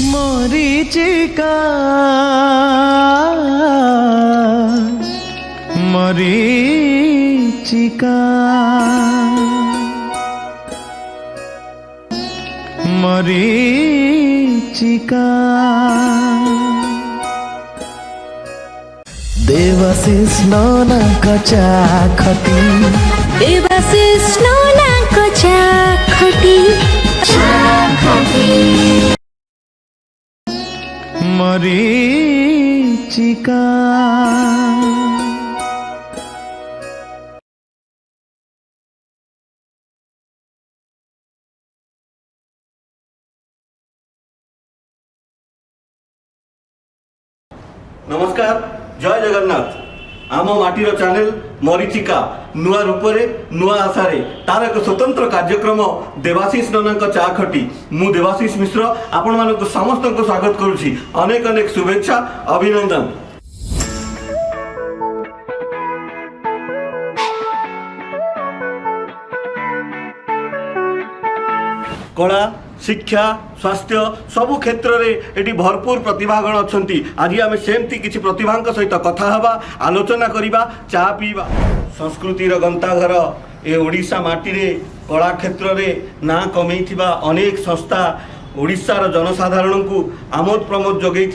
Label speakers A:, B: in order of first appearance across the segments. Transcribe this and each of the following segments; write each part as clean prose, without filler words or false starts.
A: मरीचिका मरीचिका मरीचिका देवाशिष नौनाको चाखटी
B: देवाशिष नौनाको चाखटी
A: मरीचिका
C: नमस्कार जय जगन्नाथ आम माटीर चैनल मरीचिका नुआ रूपरे नुआ आशारे तार एक स्वतंत्र कार्यक्रम देवाशिष नौनाको चाखटी मु देवाशिष मिश्र आपण मानक समस्त को स्वागत करुछि अनेक अनेक शुभेच्छा अभिनंदन। कला शिक्षा स्वास्थ्य सबु क्षेत्र में ये भरपूर प्रतिभागण अच्छा आज आम सेमती किसी प्रतिभा सहित कथा हवा आलोचना करवा चा पीवा संस्कृतिर गंताघर ए ओडिशा माटी रे कला क्षेत्र में ना कमई अनेक संस्था ओडिशार जनसाधारण को आमोद प्रमोद जगै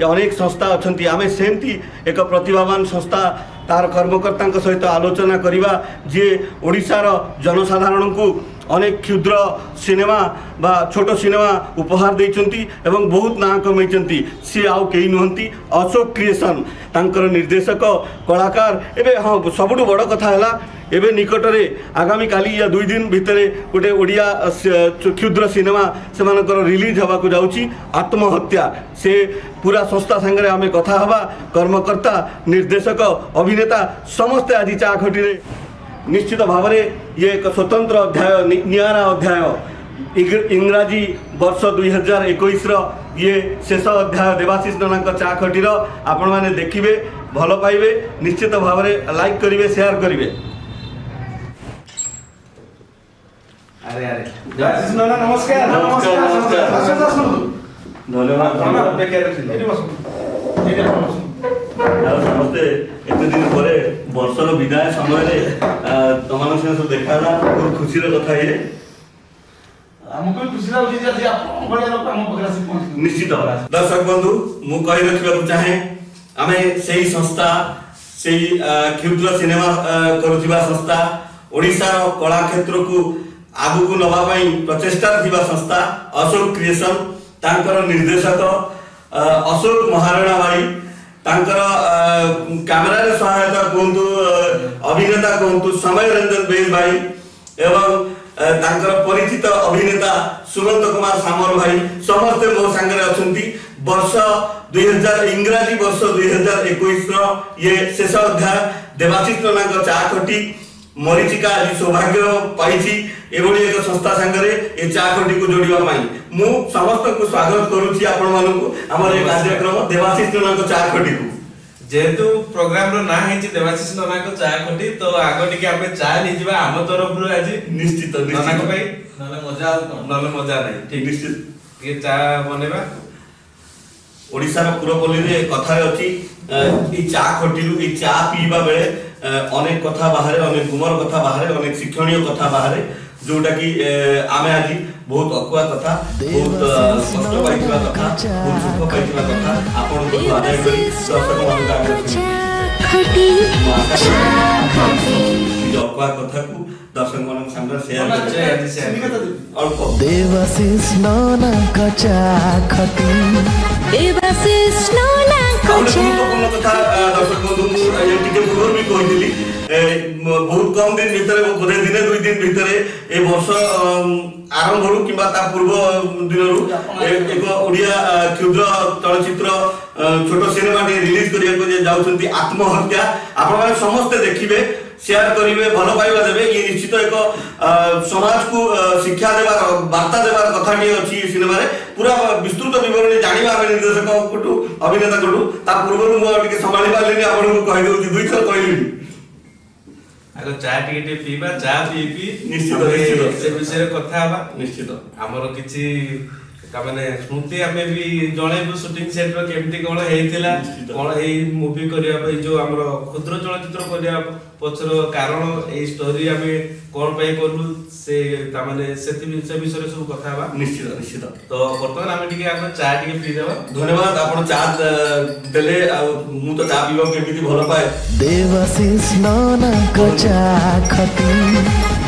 C: अनेक संस्था अच्छा आम सेमती एक प्रतिभावान संस्था तार कर्मकर्ता सहित आलोचना करवा जे ओडिशार जनसाधारण को अनेक क्षुद्र सिनेमा बा छोट सिनेमा उपहार देइचंती एवं बहुत ना कमैचंती सी आउ केही नुहंती अशोक क्रिएशन तांकर निर्देशक कलाकार एबे हाँ सबुठु बड़ कथा है एबे निकटरे आगामी काली या 2 दिन भितरे गोटे ओडिया क्षुद्र सिनेमा से रिलीज हवा को जाउची आत्महत्या से पूरा संस्था संगे आम कथा हवा कर्मकर्ता निर्देशक अभिनेता समस्ते आज चा खटी निश्चित भाव में ये एक स्वतंत्र अध्याय नियारा अध्याय इंग्राजी वर्ष 2021 ये शेष अध्याय देवाशिष नौनाको चाखटीर आपण मैंने देखिए भल पाइबे निश्चित भाव में लाइक करेंगे शेयर करेंगे।
D: अरे अरे देवाशिष नौना नमस्कार
C: नमस्कार नमस्कार धन्यवाद समस्ते एत दिन पर वर्षर विदाय समय तुम सब देखा बहुत खुशी कथा ये
D: हमको खुशी लाଗୁଛି ଯେ ଆଜି ଆପଣ ଭଳିଆ ଲୋକ ଆମ ପାଖରେ ଆସି ପହଞ୍ଚିଲେ
C: निश्चित दर्शक बंधु मु कहि रखिबा चाहे आमे सेही संस्था सेही क्षुद्र सिनेमा करुथिबा संस्था ओडिसा कला क्षेत्र को आगु को नबा पई प्रचेष्टा थिबा संस्था अशोक क्रिएशन तांकर निर्देशक अशोक महाराणा भाई तांकर कैमरा रे सहायता कहतु अभिनेता कहतु समय रंजन बेज भाई एवं तांकर परिचित अभिनेता सुमंत कुमार सामर भाई समस्ते मो संगे अछंती वर्ष 2000 इंग्राजी वर्ष 2021 रो ये शेष अध्याय देवाशिष नौनाको चाखटी मरीचिका आज सौभाग्य पाई एभली एक संस्था संगे ये चाखटी को जोड़िबा पाई मु समस्त को स्वागत करूची आपण मानकु हमर एक कार्यक्रम देवाशिष नौनाको चाखटी को
D: जेहेतु प्रोग्राम रो ना है देवाशिष नौनाको चाखटी तो आगो टिके आमे चा नि जिबा हम तरफ रो आज
C: निश्चित
D: नौनाको भाई नले मजा नहीं ठीक
C: निश्चित
D: ये चा बनेबा
C: ओडिसा रो पुरपल्ली रे कथा अछि ई चा खटिलु ई चा पीबा बेले अनेक कथा बाहर अनेक गुमर कथा बाहर अनेक शिक्षणीय कथा बाहर जोटा कि आमे आज बहुत अकुआ कथा बहुत कष्ट पाइथिबा कथा बहुत सुख पाइथिबा कथा आपण को आदाय करी दर्शक मान का
B: खटी
C: अकुआ कथा को दर्शक मान संगे शेयर अल्प
A: देवाशिष नौनाको चाखटी
B: देवाशिष नौनाको
C: गुरुत्वपूर्ण कथा दर्शक बंधु ये टिके पूर्व भी कहिली बहुत कम दिन भितर बोधे दिन 2 दिन भितर ए वर्ष आरंभ रु किबा ता पूर्व दिन रु एक ओडिया क्षुद्र चलचित्र छोट सिनेमा रिलीज करिया को जाउछंती आत्महत्या आपण माने समस्त देखिबे शेयर करिवे भल पाइबा देबे ये निश्चित एक समाज को शिक्षा देवार वार्ता देवार कथा नी अछि सिनेमा रे पूरा विस्तृत विवरणी जानिबा निर्देशक कोटु अभिनेता कोटु ता पूर्व मु टिके संभाली पालेनी आपण को कहि दउची 2 थर कहिली
D: आगो चा टिके पीबा चा पी
C: निश्चित
D: से विषय कथा हबा
C: निश्चित
D: हमरो किछि ତାମାନେ ସ୍ମୃତି ଆମେ ବି ଜଣେଇବୁ ସୁଟିଂ ସେଟ୍ ର କେମିତି କଣ ହେଇଥିଲା, କଣ ଏଇ ମୁଭି କରିବା ପାଇଁ ଯୋଉ ଆମର କ୍ଷୁଦ୍ର ଚଳଚ୍ଚିତ୍ର କରିବା ପଛର କାରଣ, ଏଇ ଷ୍ଟୋରି ଆମେ କଣ ପାଇଁ କଲୁ, ସେ ତାମାନେ ସେ ବିଷୟରେ ସବୁ କଥା ହେବା।
C: ନିଶ୍ଚିତ ନିଶ୍ଚିତ।
D: ତ ବର୍ତ୍ତମାନ ଆମେ ଟିକେ ଆଗ ଚା ଟିକେ ପିଇଦେବା।
C: ଧନ୍ୟବାଦ, ଆପଣ ଚା ଦେଲେ। ଆଉ ମୁଁ ତ ଚା ପିଇବାକୁ କେମିତି ଭଲ ପାଏ।
A: देवाशिष ननाको चाखटी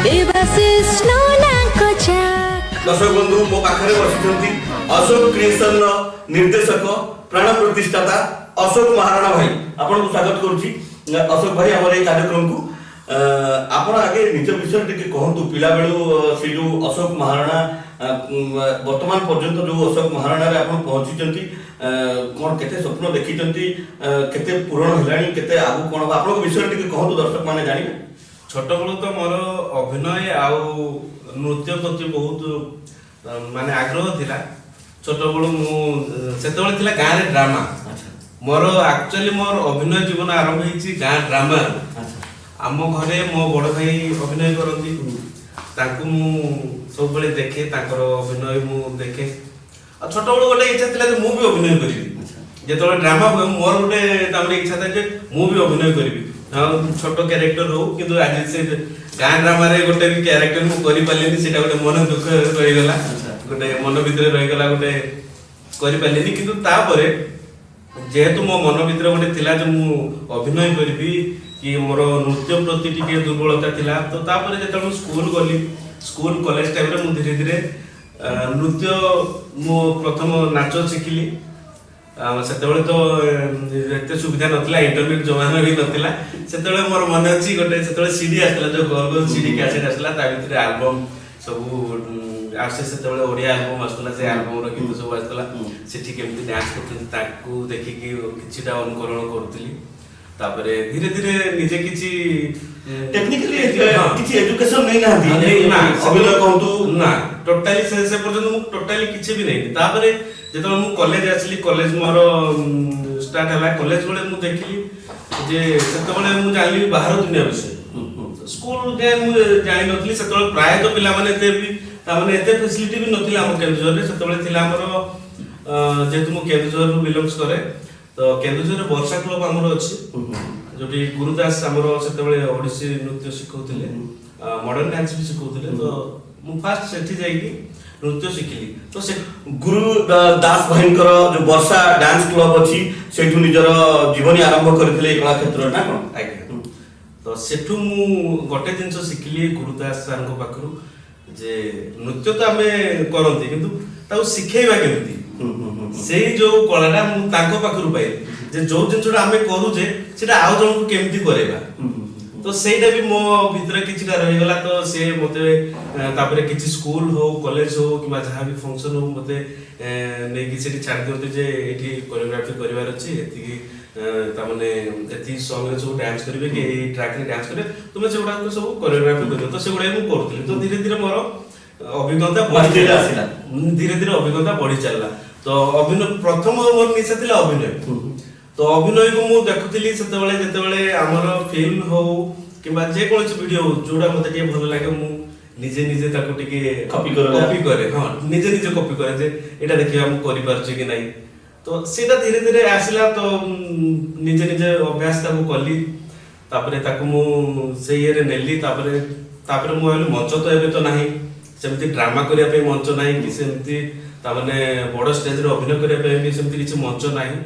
B: देवाशिष ननाको चाखटी।
C: दर्शक बंधु, मो पाखरे बसिଛନ୍ତି अशोक क्रिएशन निर्देशक प्राण प्रतिष्ठाता अशोक महाराणा भाई। आपको स्वागत करुच्ची अशोक भाई हमर ए कार्यक्रम को। आपण आगे निज विषय टिके कहंतु, पिला बेलू से जो अशोक महाराणा वर्तमान पर्यंत जो अशोक महाराणा रे आपण पहुंचीचंती, कोन केते स्वप्न देखिचंती, केते पूर्ण हेलाणी, केते आगु कोन आपण विषय टिके कहंतु, दर्शक माने जानिबे।
D: छोट बेलू तो मोर अभिनय आउ नृत्य प्रति बहुत माने आग्रह थिला। छोट बेलू मु सेतबेले थिला गाँ रे ड्रामा। मोर एक्चुअली मोर अभिनय जीवन आरंभ हेछि गाँ ड्रामा। आम घरे मो बड़ भाई अभिनय करती, ताकू मु सब बेले देखे, ताकर अभिनय मु देखे। आ छोट बेलू गोटे इच्छा थिला जे मु भी अभिनय करिवि। जेतबेले ड्रामा हुए मोर गोटे तामरे इच्छा था जे मु भी अभिनय करिवि। छोट कैरेक्टर हो, किंतु आज से गाँ ड्रामा रे गोटे भी कैरेक्टर मु करि पालेनी, सेटा गोटे मन दुख रहि गला, गोटे मन भीतर रहि गला, गोटे करि पालेनी। किंतु तापरे जेहेतु मो मन भीतर गोटे थिला जे मु अभिनय करिवि, कि मोर नृत्य प्रति टिके दुर्बलता थिला। तो तापरे जेतबेले स्कूल गली, स्कूल कॉलेज टाइम रे मु धीरे धीरे नृत्य मु प्रथम नाच शिखिली। सेतबेले तो एते सुविधा नथिला, इंटरनेट जमाना भी नथिला। सेतबेले मोर मन अछि गोटे सेतबेले सीडी आसला, जो गोल गोल सीडी कैसेट आसला, ता भितरे एल्बम सब आसे। सेतबेले ओडिया एल्बम आसला, से एल्बम रो गीत सब आसला। सेठी केमति डांस करथि ताकू देखि कि किछिटा अनुकरण करथिली। तापरे धीरे धीरे निजे किछि
C: टेक्निकली किछि एजुकेशन नै नाथि ना, अभिनय कहंतु
D: ना, टोटली से पर्यंत मु टोटली किछि भी नै। तापरे जेतबेले मु कॉलेज आसली, कॉलेज मोर स्टार्ट हला। कॉलेज बेले मु देखिली जे सेतबेले मु जानली बाहर दुनिया विषय। स्कूल जे मु जानि नथली, सेतबेले प्राय तो पिला माने एते भी तामाने एते फैसिलिटी भी नथिला हम केंद्र रे। सेतबेले थिला हमर जेतु मु केंद्र रो बिलोंग्स करे, तो केंद्र रे वर्षा क्लब हमर अछि, जोटी गुरुदास हमर सेतबेले ओडिसी नृत्य शिखौथिले, मॉडर्न डांस भी शिखौथिले। तो मु फास्ट सेठी जाईकी नृत्य शिखिली। तो से
C: गुरु दास भाईंकर जो वर्षा डांस क्लब अछि, सेठु निजर जीवनी आरंभ करथिले कला क्षेत्र ना कोन।
D: आज्ञा, तो सेठु मु गोटे जिंस शिखिली गुरुदास सर को पाखरु, जे नृत्य तो आमे करंती, किंतु ताऊ सिखेइबा केमती, सेही जो कलाटा मु ताको पाखरु पाइ, जे जो जिंसटा आमे करू जे सेटा आउ जण को केमती करेबा। तो सेटा भी मो भीतर किछटा रहि गला। तो से मते तापरे किछि स्कूल हो, कॉलेज हो, किबा जहा भी फंक्शन हो, मते नै कि सेठी छाड़ दियते जे एठी कोरियोग्राफी करिवार अछि, एति ता माने एति सॉन्ग रे सब डांस करिवे कि एई ट्रैक रे डांस करे, तुमे सेगुडा को सब कोरियोग्राफी करियो। तो सेगुडा मु करथि। तो धीरे धीरे मोर अभिज्ञता बढ़ि आसिला, धीरे धीरे अभिज्ञता बढ़ि चलला। तो अभिनय प्रथम मोर निशा थिला अभिनय। तो अभिनय को मु देखुथिली सेतेबेले, जेतेबेले हमर फिल्म हो किबा जे कोनसी वीडियो हो, जोडा मते के भल लागे, मु निजे निजे ताको टिके कॉपी करे। हां, निजे निजे कॉपी करे जे एटा देखिया मु करि पारछि कि नै। तो सेटा धीरे धीरे आसिला। तो निजे निजे अभ्यास ताको कली, तापरे ताको मु से ये रे नेली। तापरे मु आलु मंच तो एबे तो नाही, सेमति ड्रामा करिया पे मंच नाही, कि सेमति ता माने बड़ स्टेज रे अभिनय करिया पे भी सेमति किछि मंच नाही।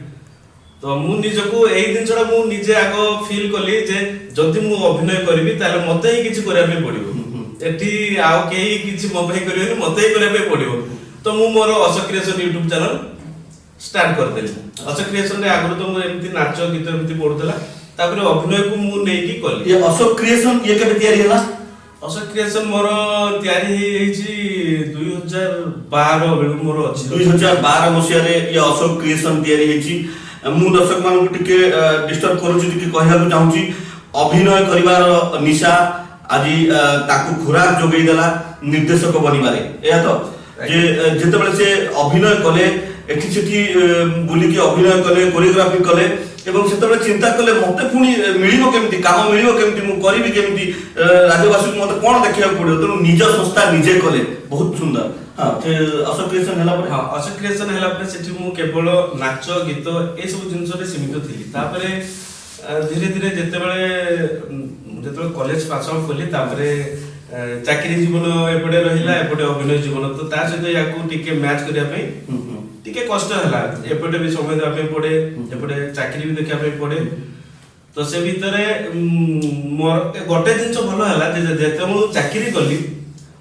D: तो मु निजको एई दिनछडा मु निजे आगो फील कली जे जदि मु अभिनय करबी ताले मते ही किछि करिया पे पड़िबो। एठी आउ केही किछि मोबाइल करियोनी, मते ही करिया पे पड़िबो। तो मु मोर Ashok creation YouTube channel start कर देली। अशोक क्रिएशन रे आगरो तो मु एमति नाच गीत एमति पढुतला, तापरे अभिनय को मु नै की कली।
C: ये अशोक क्रिएशन ये केबे तयारी हला?
D: अशोक क्रिएशन मोर तयारी हेछि 2012 बेलु मोर अछि।
C: 2012 मसिया रे ये अशोक क्रिएशन तयारी हेछि। मु दर्शक मान को टिके डिस्टर्ब करू छी, टिके कहया को चाहू छी, अभिनय करिवार निशा आजि ताकू खुराक जोगै देला निर्देशक बनिबारे। एया तो जे जेतेबेले से अभिनय कले, एठी सेठी बुली के अभिनय कले, कोरियोग्राफी कले, ଏବଂ ସେତେବେଳେ ଚିନ୍ତା କଲେ ମତେ ପୁଣି ମିଳିବ କେମିତି, କାମ ମିଳିବ କେମିତି, ମୁଁ କରିବି କେମିତି, ରାଜ୍ୟବାସୀଙ୍କୁ ମତେ କଣ ଦେଖିବାକୁ ପଡିବ, ତେଣୁ ନିଜ ସଂସ୍ଥା ନିଜେ କଲେ। ବହୁତ ସୁନ୍ଦର। ହଁ, ସେ ଅଶୋକ କ୍ରିଏସନ ହେଲା ପରେ,
D: ହଁ ଅଶୋକ କ୍ରିଏସନ ହେଲା ପରେ ସେଠି ମୁଁ କେବଳ ନାଚ ଗୀତ ଏସବୁ ଜିନିଷରେ ସୀମିତ ଥିଲି। ତାପରେ ଧୀରେ ଧୀରେ ଯେତେବେଳେ କଲେଜ ପାସ୍ ଆଉଟ୍ କଲି, ତାପରେ ଚାକିରି ଜୀବନ ଏପଟେ ରହିଲା, ଏପଟେ ଅଭିନୟ ଜୀବନ, ତ ତା ସହିତ ୟାକୁ ଟିକେ ମ୍ୟାଚ୍ କରିବା ପାଇଁ ଟିକେ କଷ୍ଟ ହେଲା। ଏପଟେ ବି ସମୟ ଦେବା ପାଇଁ ପଡେ, ଏପଟେ ଚାକିରି ବି ଦେଖିବା ପାଇଁ ପଡେ। ତ ସେ ଭିତରେ ମୋର ଗୋଟେ ଜିନିଷ ଭଲ ହେଲା ଯେ ଯେତେବେଳେ ମୁଁ ଚାକିରି କଲି,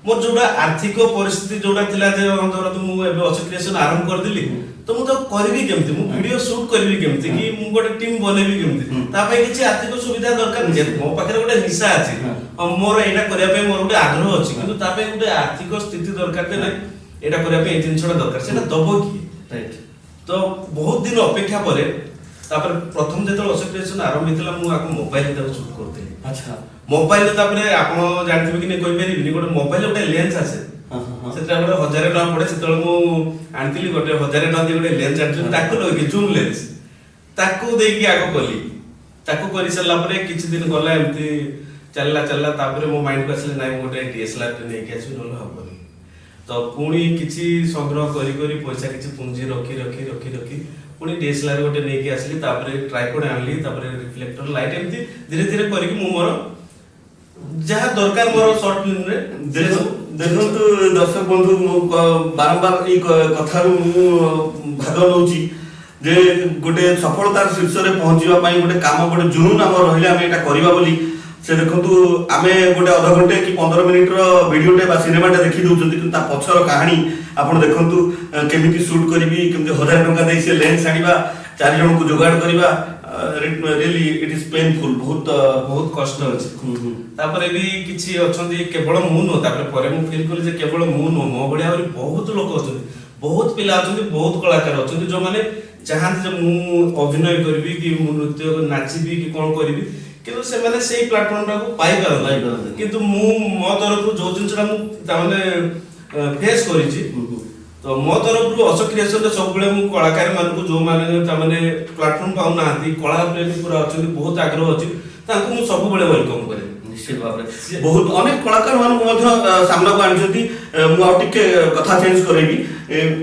D: ମୋର ଯୋଉଟା ଆର୍ଥିକ ପରିସ୍ଥିତି ଯୋଉଟା ଥିଲା ଯେ ଧରନ୍ତୁ ମୁଁ ଏବେ ଅଶୋକ କ୍ରିଏସନ ଆରମ୍ଭ କରିଦେଲି, ତ ମୁଁ ତାକୁ କରିବି କେମିତି, ମୁଁ ଭିଡିଓ ସୁଟ୍ କରିବି କେମିତି, କି ମୁଁ ଗୋଟେ ଟିମ୍ ବନେଇବି କେମିତି, ତା ପାଇଁ କିଛି ଆର୍ଥିକ ସୁବିଧା ଦରକାର। ମୋ ପାଖରେ ଗୋଟେ ନିଶା ଅଛି, ମୋର ଏଇଟା କରିବା ପାଇଁ ମୋର ଗୋଟେ ଆଗ୍ରହ ଅଛି, କିନ୍ତୁ ତା ପାଇଁ ଗୋଟେ ଆର୍ଥିକ ସ୍ଥିତି ଦରକାର ଯେ ନାଇଁ ଏଇଟା କରିବା ପାଇଁ ଏଇ ଜିନିଷଟା ଦରକାର, ସେଟା ଦବ କିଏ? ତ ବହୁତ ଦିନ ଅପେକ୍ଷା ପରେ ତାପରେ ପ୍ରଥମ ଯେତେବେଳେ ଅଶୋକ କ୍ରିଏସନ ଆରମ୍ଭ ହେଇଥିଲା, ମୁଁ ଆଗ ମୋବାଇଲରେ ତାକୁ ସୁଟ୍ କରୁଥିଲି।
C: ଆଚ୍ଛା,
D: ମୋବାଇଲରେ ତାପରେ ଆପଣ ଜାଣିଥିବେ କି ନାଇଁ କହିପାରିବିନି, ଗୋଟେ ମୋବାଇଲ ଗୋଟେ ଲେନ୍ସ ଆସେ, ସେଥିରେ ଗୋଟେ 1000 ଟଙ୍କା ପଡେ। ସେତେବେଳେ ମୁଁ ଆଣିଥିଲି ଗୋଟେ 1000 ଟଙ୍କା ଦେଇ ଗୋଟେ ଲେନ୍ସ ଆଣିଥିଲି, ତାକୁ ଲଗେଇକି ଜୁମ୍ ଲେନ୍ସ ତାକୁ ଦେଇକି ଆଗ କଲି। ତାକୁ କରି ସାରିଲା ପରେ କିଛି ଦିନ ଗଲା, ଏମିତି ଚାଲିଲା। ତାପରେ ମୋ ମାଇଣ୍ଡକୁ ଆସିଲା ନାଇଁ ମୁଁ ଗୋଟେ DSLR ଟେ ନେଇକି ଆସିବି, ନହେଲେ ହବନି। ତ ପୁଣି କିଛି ସଂଗ୍ରହ କରି ପଇସା କିଛି ପୁଞ୍ଜି ରଖି ପୁଣି DSLR ଗୋଟେ ନେଇକି ଆସିଲି। ତାପରେ ଟ୍ରାଇପଡ୍ ଆଣିଲି, ତାପରେ ରିଫ୍ଲେକ୍ଟର ଲାଇଟ୍, ଏମିତି ଧୀରେ ଧୀରେ କରିକି ମୁଁ ମୋର ଯାହା ଦରକାର ମୋର ସର୍ଟ ଫିଲ୍ମରେ।
C: ଦେଖନ୍ତୁ ଦର୍ଶକ ବନ୍ଧୁ, ମୁଁ ବାରମ୍ବାର ଏଇ କଥାରୁ ମୁଁ ଭାଗ ନଉଛି ଯେ ଗୋଟେ ସଫଳତାର ଶୀର୍ଷରେ ପହଞ୍ଚିବା ପାଇଁ ଗୋଟେ କାମ, ଗୋଟେ ଜୁନୁନ ଆମର ରହିଲେ ଆମେ ଏଇଟା କରିବା ବୋଲି। ସେ ଦେଖନ୍ତୁ ଆମେ ଗୋଟେ ଅଧଘଣ୍ଟେ କି 15 ମିନିଟର ଭିଡିଓଟେ ବା ସିନେମାଟେ ଦେଖି ଦଉଛନ୍ତି, କିନ୍ତୁ ତା ପଛର କାହାଣୀ ଆପଣ ଦେଖନ୍ତୁ। କେମିତି ସୁଟ୍ କରିବି, କେମିତି 1000 ଟଙ୍କା ଦେଇ ସେ ଲେନ୍ସ ଆଣିବା, 4 ଜଣଙ୍କୁ ଯୋଗାଡ଼ କରିବା, ରିଏଲି ଇଟ୍ ଇଜ ପେନଫୁଲ, ବହୁତ
D: କଷ୍ଟ ଅଛି। ତାପରେ ବି କିଛି ଅଛନ୍ତି, କେବଳ ମୁଁ ନୁହଁ, ତାପରେ ପରେ ମୁଁ ଫିଲ୍ କଲି ଯେ କେବଳ ମୁଁ ନୁହଁ, ମୋ ଭଳିଆ ଆହୁରି ବହୁତ ଲୋକ ଅଛନ୍ତି, ବହୁତ ପିଲା ଅଛନ୍ତି, ବହୁତ କଳାକାର ଅଛନ୍ତି ଯୋଉମାନେ ଚାହାନ୍ତି ଯେ ମୁଁ ଅଭିନୟ କରିବି, କି ମୁଁ ନୃତ୍ୟ ନାଚିବି, କି କଣ କରିବି, କିନ୍ତୁ ସେମାନେ ସେଇ ପ୍ଲାଟଫର୍ମଟାକୁ ପାଇପାରନ୍ତି। କିନ୍ତୁ ମୁଁ ମୋ ତରଫରୁ ଯୋଉ ଜିନିଷଟା ମୁଁ ତାମାନେ ଫେସ୍ କରିଛି, ତ ମୋ ତରଫରୁ ଅଶୋକ କ୍ରିଏସନରେ ସବୁବେଳେ ମୁଁ କଳାକାର ମାନଙ୍କୁ ଯୋଉମାନେ ତାମାନେ ପ୍ଲାଟଫର୍ମ ପାଉନାହାନ୍ତି, କଳା ପ୍ରେମୀ ପୁରା ଅଛନ୍ତି, ବହୁତ ଆଗ୍ରହ ଅଛି, ତାଙ୍କୁ ମୁଁ ସବୁବେଳେ ୱେଲକମ୍ କରେ।
C: ନିଶ୍ଚିତ ଭାବରେ ବହୁତ ଅନେକ କଳାକାର ମାନଙ୍କୁ ମଧ୍ୟ ସାମ୍ନାକୁ ଆଣିଛନ୍ତି। ମୁଁ ଆଉ ଟିକେ କଥା ଚେଞ୍ଜ କରିବି।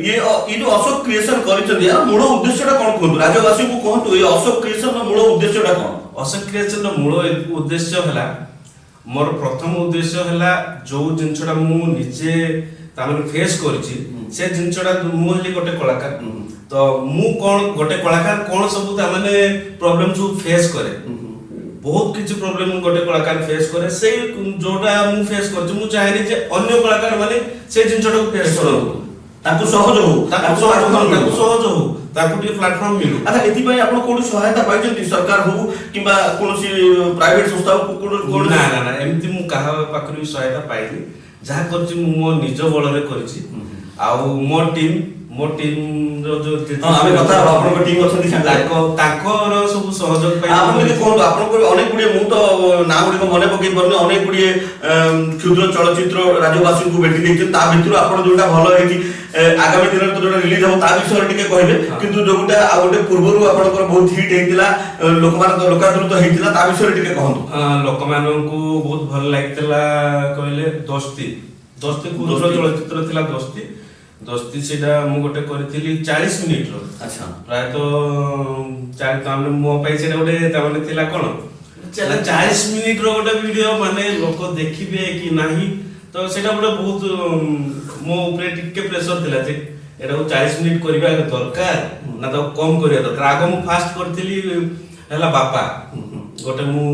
C: ଇଏ ଯୋଉ ଅଶୋକ କ୍ରିଏସନ କରିଛନ୍ତି, ୟାର ମୂଳ ଉଦ୍ଦେଶ୍ୟଟା କଣ କୁହନ୍ତୁ, ରାଜ୍ୟବାସୀଙ୍କୁ କୁହନ୍ତୁ, ଏ ଅଶୋକ କ୍ରିଏସନର ମୂଳ ଉଦ୍ଦେଶ୍ୟଟା କଣ?
D: ଅଶୋକ କ୍ରିଏସନର ମୂଳ ଉଦ୍ଦେଶ୍ୟ ହେଲା, ମୋର ପ୍ରଥମ ଉଦ୍ଦେଶ୍ୟ ହେଲା ଯୋଉ ଜିନିଷଟା ମୁଁ ନିଜେ ତାମାନେ ଫେସ୍ କରିଛି, ସେ ଜିନିଷଟା ମୁଁ ହେଲି ଗୋଟେ କଳାକାର, ତ ମୁଁ କଣ ଗୋଟେ କଳାକାର କଣ ସବୁ ତାମାନେ ପ୍ରୋବ୍ଲେମ ସବୁ ଫେସ୍ କରେ, ବହୁତ କିଛି ପ୍ରୋବ୍ଲେମ ଗୋଟେ କଳାକାର ଫେସ୍ କରେ। ସେଇ ଯୋଉଟା ମୁଁ ଫେସ୍ କରିଛି, ମୁଁ ଚାହେଁନି ଯେ ଅନ୍ୟ କଳାକାର ମାନେ ସେ ଜିନିଷଟାକୁ ଫେସ୍ କରନ୍ତୁ,
C: ତାଙ୍କୁ ସହଜ ହଉ,
D: ତାଙ୍କୁ ଟିକେ ପ୍ଲାଟଫର୍ମ ମିଳୁ।
C: ଆଚ୍ଛା, ଏଥିପାଇଁ ଆପଣ କୋଉଠି ସହାୟତା ପାଇଛନ୍ତି, ସରକାର ହଉ କିମ୍ବା କୌଣସି ପ୍ରାଇଭେଟ ସଂସ୍ଥା ହଉ?
D: ନା, ଏମିତି ମୁଁ କାହା ପାଖରୁ ବି ସହାୟତା ପାଇନି। ଯାହା କରିଛି ମୁଁ ମୋ ନିଜ ବଳରେ କରିଛି। ଆଉ ମୋ ଟିମ୍
C: ଆମେ କଥା ଆପଣଙ୍କ ଟିମ୍ ଅଛନ୍ତି,
D: ତାଙ୍କର ସବୁ ସହଯୋଗ ପାଇଁ
C: ଆପଣ ଯଦି କୁହନ୍ତୁ, ଆପଣଙ୍କର ଅନେକ ଗୁଡ଼ିଏ, ମୁଁ ତ ନାଁ ଗୁଡ଼ିକ ମନେ ପକେଇ ପାରୁନି, ଅନେକ ଗୁଡ଼ିଏ କ୍ଷୁଦ୍ର ଚଳଚ୍ଚିତ୍ର ରାଜ୍ୟବାସୀଙ୍କୁ ଭେଟି ଦେଇଛନ୍ତି। ତା ଭିତରୁ ଆପଣ ଯୋଉଟା ଭଲ ହେଇଛି, ଆଗାମୀ ଦିନରେ ତ ଯୋଉଟା ରିଲିଜ ହବ ତା ବିଷୟରେ ଟିକେ କହିବେ, କିନ୍ତୁ ଯୋଉଟା ଆଉ ଗୋଟେ ପୂର୍ବରୁ ଆପଣଙ୍କର ବହୁତ ହିଟ୍ ହେଇଥିଲା, ଲୋକମାନଙ୍କ ଲୋକାଦୃତ ହେଇଥିଲା, ତା ବିଷୟରେ ଟିକେ କହନ୍ତୁ।
D: ଲୋକମାନଙ୍କୁ ବହୁତ ଭଲ ଲାଗିଥିଲା କହିଲେ ଦୋସ୍ତି କ୍ଷୁଦ୍ର ଚଳଚ୍ଚିତ୍ର ଥିଲା ଦୋସ୍ତି ସେଇଟା ମୁଁ ଗୋଟେ କରିଥିଲି 40 ମିନିଟର।
C: ଆଚ୍ଛା,
D: ପ୍ରାୟତଃ ମୋ ପାଇଁ ସେଇଟା ଗୋଟେ ତାମାନେ ଥିଲା କଣ 40 ମିନିଟର ଗୋଟେ ଭିଡିଓ, ମାନେ ଲୋକ ଦେଖିବେ କି ନାହିଁ, ତ ସେଇଟା ଗୋଟେ ବହୁତ ମୋ ଉପରେ ଟିକେ ପ୍ରେସର ଥିଲା ଯେ ଏଟାକୁ 40 ମିନିଟ କରିବା ଦରକାର ନା ତାକୁ କମ୍ କରିବା ଦରକାର। ଆଗ ମୁଁ ଫାଷ୍ଟ କରିଥିଲି ହେଲା ବାପା, ଗୋଟେ ମୁଁ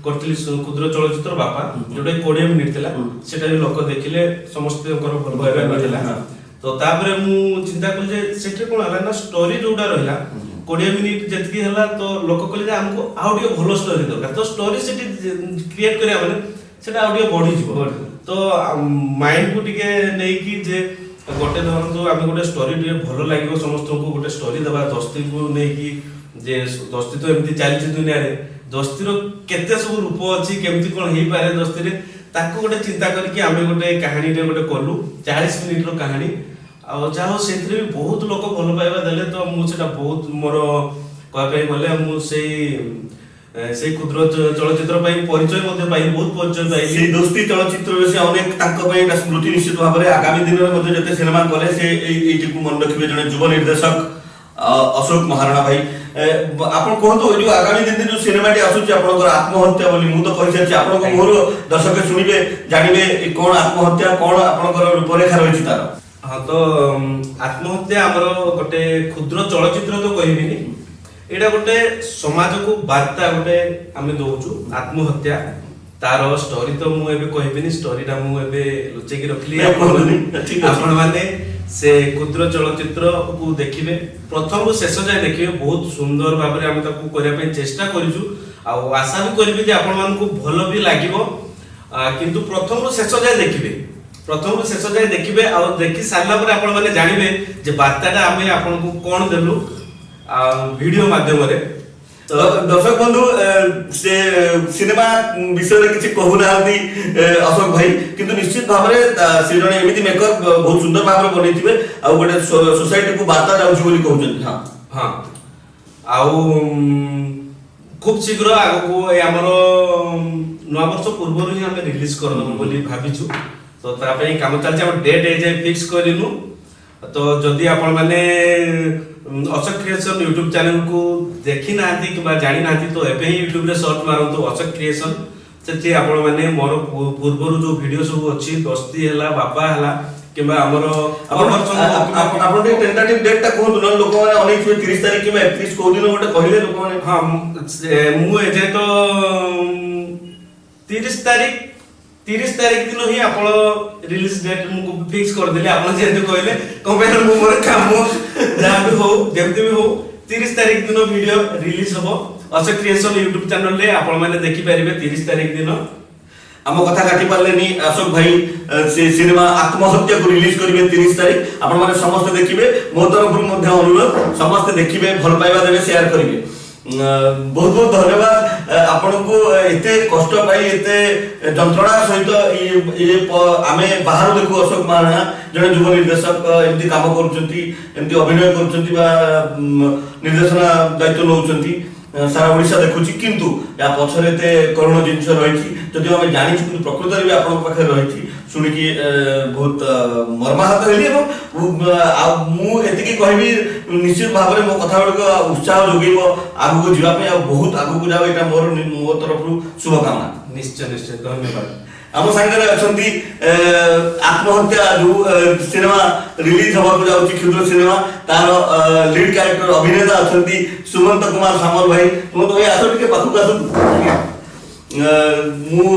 D: କରିଥିଲି କ୍ଷୁଦ୍ର ଚଳଚ୍ଚିତ୍ର ବାପା, ଯୋଉଟା 20 ମିନିଟ ଥିଲା, ସେଟା ବି ଲୋକ ଦେଖିଲେ, ସମସ୍ତଙ୍କର ଭଲ ପାଇବା ମିଳିଲା। ତ ତାପରେ ମୁଁ ଚିନ୍ତା କଲି ଯେ ସେଠି କଣ ହେଲା ନା, ଷ୍ଟୋରି ଯୋଉଟା ରହିଲା 20 ମିନିଟ ଯେତିକି ହେଲା, ତ ଲୋକ କହିଲେ ଯେ ଆମକୁ ଆଉ ଟିକେ ଭଲ ଷ୍ଟୋରି ଦରକାର, ତ ଷ୍ଟୋରି ସେଠି କ୍ରିଏଟ କରିବା ମାନେ ସେଟା ଆଉ ଟିକେ ବଢିଯିବ। ତ ମାଇଣ୍ଡକୁ ଟିକେ ନେଇକି ଯେ ଗୋଟେ ଧରନ୍ତୁ ଆମେ ଗୋଟେ ଷ୍ଟୋରି ଟିକେ ଭଲ ଲାଗିବ ସମସ୍ତଙ୍କୁ, ଗୋଟେ ଷ୍ଟୋରି ଦେବା ଦୋସ୍ତିକୁ ନେଇକି, ଯେ ଦୋସ୍ତି ତ ଏମିତି ଚାଲିଛି ଦୁନିଆରେ, ଦୋସ୍ତିର କେତେ ସବୁ ରୂପ ଅଛି, କେମିତି କଣ ହେଇପାରେ ଦୋସ୍ତିରେ, ତାକୁ ଗୋଟେ ଚିନ୍ତା କରିକି ଆମେ ଗୋଟେ କାହାଣୀଟେ ଗୋଟେ କଲୁ, 40 ମିନିଟର କାହାଣୀ। ଆଉ ଯାହା ହଉ ସେଥିରେ ବି ବହୁତ ଲୋକ ଭଲ ପାଇବା ଦେଲେ, ତ ମୁଁ ସେଟା ବହୁତ ମୋର କହିବା ପାଇଁ ଗଲେ ମୁଁ ସେଇ ক্ষুদ্র চলচ্চিত্র ପାଇଁ ପରିଚୟ ମଧ୍ୟ ପାଇଲି, ବହୁତ ପରିଚୟ ପାଇଲି।
C: ସେଇ ଦୋସ୍ତି ଚଳଚ୍ଚିତ୍ରରେ ସେ ଅନେକ ତାଙ୍କ ପାଇଁ ଏଟା ସ୍ମୃତି ନିଶ୍ଚିତ ଭାବରେ ଆଗାମୀ ଦିନରେ ମଧ୍ୟ ଯେତେ ସିନେମା କଲେ ସେ ଏଇଟିକୁ ମନେ ରଖିବେ। ଜଣେ ଯୁବ ନିର୍ଦ୍ଦେଶକ ଅଶୋକ ମହାରଣା ଭାଇ, ଆପଣ କୁହନ୍ତୁ ଏଇ ଯୋଉ ଆଗାମୀ ଦିନରେ ଯୋଉ ସିନେମାଟି ଆସୁଛି ଆପଣଙ୍କର ଆତ୍ମହତ୍ୟା ବୋଲି, ମୁଁ ତ କହିସାରିଛି, ଆପଣଙ୍କ ମୁହଁରୁ ଦର୍ଶକ ଶୁଣିବେ ଜାଣିବେ କଣ ଆତ୍ମହତ୍ୟା, କଣ ଆପଣଙ୍କର ରୂପରେଖା ରହିଛି ତାର।
D: ହଁ, ତ ଆତ୍ମହତ୍ୟା ଆମର ଗୋଟେ ক্ষুদ্র ଚଳଚ୍ଚିତ୍ର ତ କହିବିନି, ଏଇଟା ଗୋଟେ ସମାଜକୁ ବାର୍ତ୍ତା ଗୋଟେ ଆମେ ଦଉଛୁ। ଆତ୍ମହତ୍ୟା ତାର ଷ୍ଟୋରି ତ ମୁଁ ଏବେ କହିବିନି, ଷ୍ଟୋରିଟା ମୁଁ ଏବେ ଲୁଚେଇକି ରଖିଲି। ଆପଣ ମାନେ ସେ ক্ষুদ্র ଚଳଚ୍ଚିତ୍ରକୁ ଦେଖିବେ, ପ୍ରଥମରୁ ଶେଷ ଯାଏ ଦେଖିବେ। ବହୁତ ସୁନ୍ଦର ଭାବରେ ଆମେ ତାକୁ କରିବା ପାଇଁ ଚେଷ୍ଟା କରିଛୁ, ଆଉ ଆଶା ବି କରିବି ଯେ ଆପଣମାନଙ୍କୁ ଭଲ ବି ଲାଗିବ। କିନ୍ତୁ ପ୍ରଥମରୁ ଶେଷ ଯାଏ ଦେଖିବେ, ପ୍ରଥମରୁ ଶେଷ ଯାଏ ଦେଖିବେ, ଆଉ ଦେଖି ସାରିଲା ପରେ ଆପଣ ମାନେ ଜାଣିବେ ଯେ ବାର୍ତ୍ତାଟା ଆମେ ଆପଣଙ୍କୁ କଣ ଦେଲୁ ଭିଡିଓ ମାଧ୍ୟମରେ।
C: ଦର୍ଶକ ବନ୍ଧୁ, ସେ ସିନେମା ବିଷୟରେ କିଛି କହୁନାହାନ୍ତି ଅଶୋକ ଭାଇ, କିନ୍ତୁ ନିଶ୍ଚିତ ଭାବରେ ସେ ଜଣେ ଏମିତି ମେକର ବହୁତ ସୁନ୍ଦର ଭାବରେ ବନେଇଥିବେ, ଆଉ ଗୋଟେ ସୋସାଇଟିକୁ ବାର୍ତ୍ତା ଯାଉଛି ବୋଲି କହୁଛନ୍ତି। ହଁ
D: ହଁ, ଆଉ খুব শীঘ্র আগুক আমার নববর্ষ পূর্বরু হি আমি রিলিজ করবো বলি ভাবিছু। তো তা পাই কাম চালছে, আমি ডেট এ যাই ফিক্স করিনু। তো যদি আপন মানে অশোক ক্রিয়েশন ইউটিউব চ্যানেল কু দেখি নাহান্তি কিংবা জানি নাহান্তি, তো এবে হি ইউটিউব রে সর্চ মারন্তু অশোক ক্রিয়েশন। সেটি আপন মানে মোর পূর্বরু যে ভিডিও সব অছি, দস্তি হেলা, বাপা হেলা কিংবা আমার
C: ଆପଣ ଟିକେ ଟେଣ୍ଟାଟିଭ ଡେଟ୍ ଟା କୁହନ୍ତୁ, ନହେଲେ ଲୋକମାନେ ଅନେଇଥିବେ 30 ତାରିଖ କିମ୍ବା 31 କୋଉ ଦିନ ଗୋଟେ କହିଲେ ଲୋକମାନେ।
D: ହଁ, ମୁଁ ଏଯାଏ ତ 30 ତାରିଖ ଦିନ ହିଁ ଆପଣ ରିଲିଜ ଡେଟ୍ ମୁଁ ଫିକ୍ସ କରିଦେଲି। ଆପଣ ଯେହେତୁ କହିଲେ କଣ ପାଇଁ, ମୁଁ ମୋର କାମ ଯାହା ବି ହଉ ଯେମିତି ବି ହଉ 30 ତାରିଖ ଦିନ ଭିଡିଓ ରିଲିଜ ହବ ଅଶୋକ କ୍ରିଏସନ ୟୁଟ୍ୟୁବ ଚ୍ୟାନେଲରେ। ଆପଣ ମାନେ ଦେଖିପାରିବେ 30 ତାରିଖ ଦିନ।
C: ଆମ କଥା କାଟି ପାରିଲେନି ଅଶୋକ ଭାଇ, ସେ ସିନେମା ଆତ୍ମହତ୍ୟାକୁ ରିଲିଜ କରିବେ 30 ତାରିଖ। ଆପଣ ମାନେ ସମସ୍ତେ ଦେଖିବେ, ମୋ ତରଫରୁ ମଧ୍ୟ ଅନୁରୋଧ, ସମସ୍ତେ ଦେଖିବେ, ଭଲ ପାଇବା ଦେବେ, ସେୟାର କରିବେ। ବହୁତ ବହୁତ ଧନ୍ୟବାଦ ଆପଣଙ୍କୁ। ଏତେ କଷ୍ଟ ପାଇ, ଏତେ ଯନ୍ତ୍ରଣା ସହିତ ଆମେ ବାହାରୁ ଦେଖୁ ଅଶୋକ ମହାରଣା ଜଣେ ଯୁବ ନିର୍ଦ୍ଦେଶକ ଏମିତି କାମ କରୁଛନ୍ତି, ଏମିତି ଅଭିନୟ କରୁଛନ୍ତି ବା ନିର୍ଦ୍ଦେଶନା ଦାୟିତ୍ୱ ନେଉଛନ୍ତି, ସାରା ଓଡ଼ିଶା ଦେଖୁଛି। କିନ୍ତୁ ୟା ପଛରେ ଏତେ କରୁଣ ଜିନିଷ ରହିଛି, ଯଦିଓ ଆମେ ଜାଣିଛୁ, କିନ୍ତୁ ପ୍ରକୃତରେ ବି ଆପଣଙ୍କ ପାଖରେ ରହିଛି। ଶୁଣିକି ବହୁତ ମର୍ମାହତ ହେଲି। ଏବଂ ମୁଁ ଏତିକି କହିବି, ନିଶ୍ଚିତ ଭାବରେ ମୋ କଥା ଗୁଡ଼ିକ ଉତ୍ସାହ ଯୋଗେଇବ ଆଗକୁ ଯିବା ପାଇଁ, ଆଉ ବହୁତ ଆଗକୁ ଯାଅ, ଏଇଟା ମୋ ତରଫରୁ ଶୁଭକାମନା।
D: ନିଶ୍ଚୟ ନିଶ୍ଚୟ, ଧନ୍ୟବାଦ।
C: ଆମ ସାଙ୍ଗରେ ଅଛନ୍ତି ଆତ୍ମହତ୍ୟା ଯୋଉ ସିନେମା ରିଲିଜ ହବାକୁ ଯାଉଛି, କ୍ଷୁଦ୍ର ସିନେମା, ତାର ଲିଡ୍ କ୍ୟାରେକ୍ଟର ଅଭିନେତା ଅଛନ୍ତି ସୁମନ୍ତ କୁମାର ସାମଲ ଭାଇ। ସୁମନ୍ତ ଭାଇ ଆସ ଟିକେ ପାଖକୁ ଆସନ୍ତୁ। ମୁଁ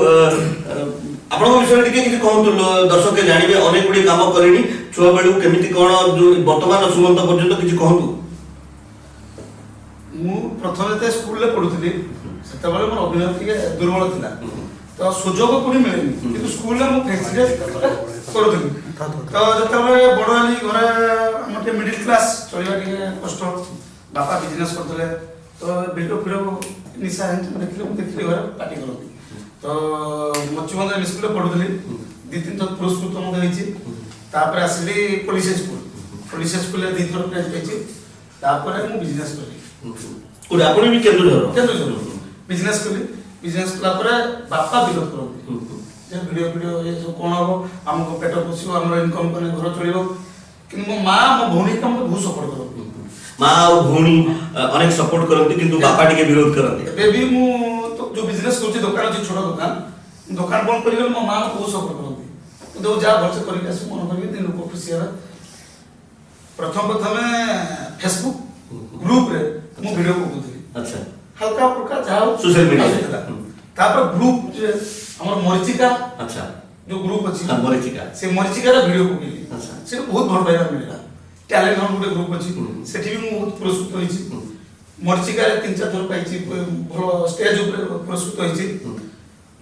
C: ଆପଣଙ୍କ ବିଷୟରେ ଟିକେ କିଛି କୁହନ୍ତୁ, ଦର୍ଶକ ଜାଣିବେ। ଅନେକ ଗୁଡ଼ିଏ କାମ କଲେଣି, ଛୁଆ ବେଳୁ କେମିତି କଣ ବର୍ତ୍ତମାନ ସୁମନ୍ତ ପର୍ଯ୍ୟନ୍ତ କିଛି କୁହନ୍ତୁ।
E: ମୁଁ ପ୍ରଥମେ ଯେତେବେଳେ ସ୍କୁଲରେ ପଢୁଥିଲି, ସେତେବେଳେ ମୋର ଅଭିନୟ ଟିକେ ଦୁର୍ବଳ ଥିଲା, ତ ସୁଯୋଗ ପୁଣି ମିଳେନି। କିନ୍ତୁ ସ୍କୁଲରେ ମୁଁ ଫ୍ଲେକ୍ସିଡେଟ୍ କରୁଥିଲି। ତ ଯେତେବେଳେ ବଡ଼ ହେଲି, ଘରେ ଆମର ଟିକେ ମିଡିଲ କ୍ଲାସ, ଚଳିବା ଟିକେ କଷ୍ଟ, ବାପା ବିଜନେସ୍ କରୁଥିଲେ, ତ ଭିଡ଼ିଓ ନିଶା ଦେଖିଲେ ମୁଁ ଦେଖିଲି ଘରେ ପାଟି କରନ୍ତି। ତ ମଚୁବନ୍ଧ ଏମ୍ ସ୍କୁଲରେ ପଢୁଥିଲି, 2-3 ଥର ପୁରସ୍କୃତ ମଧ୍ୟ ହେଇଛି। ତାପରେ ଆସିଲି ପୋଲିସ ସ୍କୁଲରେ 2 ଥର ପ୍ରାଇଜ୍ ପାଇଛି। ତାପରେ ମୁଁ ବିଜନେସ୍ କଲି।
C: ଆପଣ ବି କେନ୍ଦୁଝର
E: ବିଜନେସ୍ କଲି। ବିଜନେସ୍ କଲା ପରେ ବାପା ବିରୋଧ କରନ୍ତି ଯେ ଭିଡ଼ିଓ ଏ ସବୁ କ'ଣ ହବ, ଆମକୁ ପେଟ ପୋଷିବ, ଆମର ଇନକମ୍ କଲେ ଘର ଚଳିବ। କିନ୍ତୁ ମୋ ମା, ମୋ ଭଉଣୀଟା ମୋତେ ବହୁତ ସପୋର୍ଟ କରନ୍ତି।
C: ମା ଆଉ ଭଉଣୀ ଅନେକ ସପୋର୍ଟ କରନ୍ତି, କିନ୍ତୁ ବାପା ଟିକେ ବିରୋଧ କରନ୍ତି।
E: ଏବେ ବି ମୁଁ ଯୋଉ ବିଜନେସ୍ କରୁଛି, ଦୋକାନ ଅଛି, ଛୋଟ ଦୋକାନ ବନ୍ଦ କରିଗଲେ ମୋ ମା ବହୁତ ସପୋର୍ଟ କରନ୍ତି। କିନ୍ତୁ ଯାହା ଭଲସେ କରିକି ଆସିବ, ମନେ କରିବି 3 ଲୋକ ଖୁସି ହେବେ। ପ୍ରଥମେ ଫେସବୁକ୍ ଗ୍ରୁପରେ ମୁଁ ଭିଡ଼ିଓ ପକଉଥିଲି,
C: ଆଚ୍ଛା,
E: ହାଲକା ଫୁଲକା ଯାହା
C: ସୋସିଆଲ ମିଡ଼ିଆ।
E: ତାପରେ ଗ୍ରୁପ ଆମର ମରିଚିକା,
C: ଆଚ୍ଛା,
E: ଯୋଉ ଗ୍ରୁପ ଅଛି
C: ମରିଚିକା,
E: ସେ ମରିଚିକାର ଭିଡ଼ିଓ ପକେଇଲି।
C: ଆଚ୍ଛା,
E: ସେଠି ବହୁତ ଭଲ ପାଇବା ମିଳିଲା। ଟ୍ୟାଲେଣ୍ଟ ହଣ୍ଟ ଗୋଟେ ଗ୍ରୁପ ଅଛି, ସେଠି ବି ମୁଁ ବହୁତ ପୁରସ୍କୃତ ହେଇଛି। ମରିଚିକାରେ 3-4 ଥର ପାଇଛି, ଭଲ ଷ୍ଟେଜ ଉପରେ ପୁରସ୍କୃତ ହେଇଛି।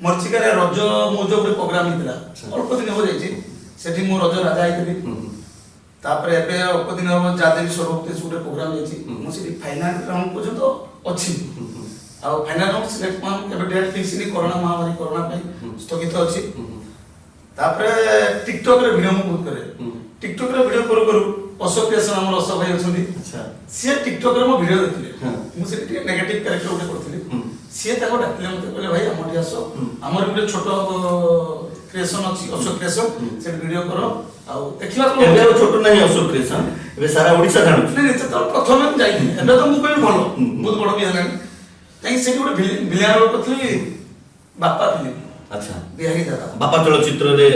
E: ମରିଚିକାରେ ରଜ ମୌଜ ଗୋଟେ ପ୍ରୋଗ୍ରାମ ହେଇଥିଲା, ଅଳ୍ପ ଦିନ ହବ ଯାଇଛି, ସେଠି ମୁଁ ରଜ ରାଜା ହେଇଥିଲି। ତାପରେ ଏବେ ଅଳ୍ପ ଦିନ ହବ ଯାଦେବୀ ସର୍ବୋପଦେଶ ଗୋଟେ ପ୍ରୋଗ୍ରାମ ହେଇଛି, ମୁଁ ସେଠି ଫାଇନାଲ ରାଉଣ୍ଡ ପର୍ଯ୍ୟନ୍ତ ଅଛି। ଆଉ ଫାଇନାଲ ରାଉଣ୍ଡ ସିଲେକ୍ଟ କେବେ ଡେଟ୍ ଫିକ୍ସ ହେଇନି, କରୋନା ମହାମାରୀ, କରୋନା ପାଇଁ ସ୍ଥଗିତ ଅଛି। ତାପରେ ଟିକଟକରେ ଭିଡ଼ିଓ ମୁଁ ବହୁତ କରେ। ଟିକଟକରେ ଭିଡ଼ିଓ କରୁ ଅଶୋକ କ୍ରିଏସନ, ଆମର ଅଶୋକ ଭାଇ ଅଛନ୍ତି, ସିଏ ଟିକଟକରେ ମୋ ଭିଡ଼ିଓ ଦେଖିଲେ। ମୁଁ ସେଠି ଟିକେ ନେଗେଟିଭ କ୍ୟାରେକ୍ଟର ଗୋଟେ କରିଥିଲି ସିଏ ତାକୁ ଡାକିଲେ ମତେ କହିଲେ ଭାଇ ଆମର ଏଠି ଆସ ଆମର ଗୋଟେ ଛୋଟ କ୍ରିଏସନ ଅଛି ଅଶୋକ କ୍ରିଏସନ ସେଠି ଭିଡିଓ କର ଆଉ ଦେଖିବା
C: ଏବେ ଆଉ ଛୋଟ ନାହିଁ ଅଶୋକ କ୍ରିଏସନ ଏବେ ସାରା ଓଡ଼ିଶା ଜାଣୁଛି
E: ନାଇଁ ଯେତେବେଳେ ପ୍ରଥମେ ମୁଁ ଯାଇଥିଲି ଏବେ ତ ମୁଁ କହିବି ଭଲ ବହୁତ ବଡ ବି ହେଲାଣି କାହିଁକି ସେଠି ଗୋଟେ ଭିଲିଆନ ରୋଲ କରିଥିଲି ବାପା ଫିଲ୍ମ
C: ଆଚ୍ଛା
E: ବିହାରୀ ଦାଦା
C: ବାପା ଚଳଚ୍ଚିତ୍ରରେ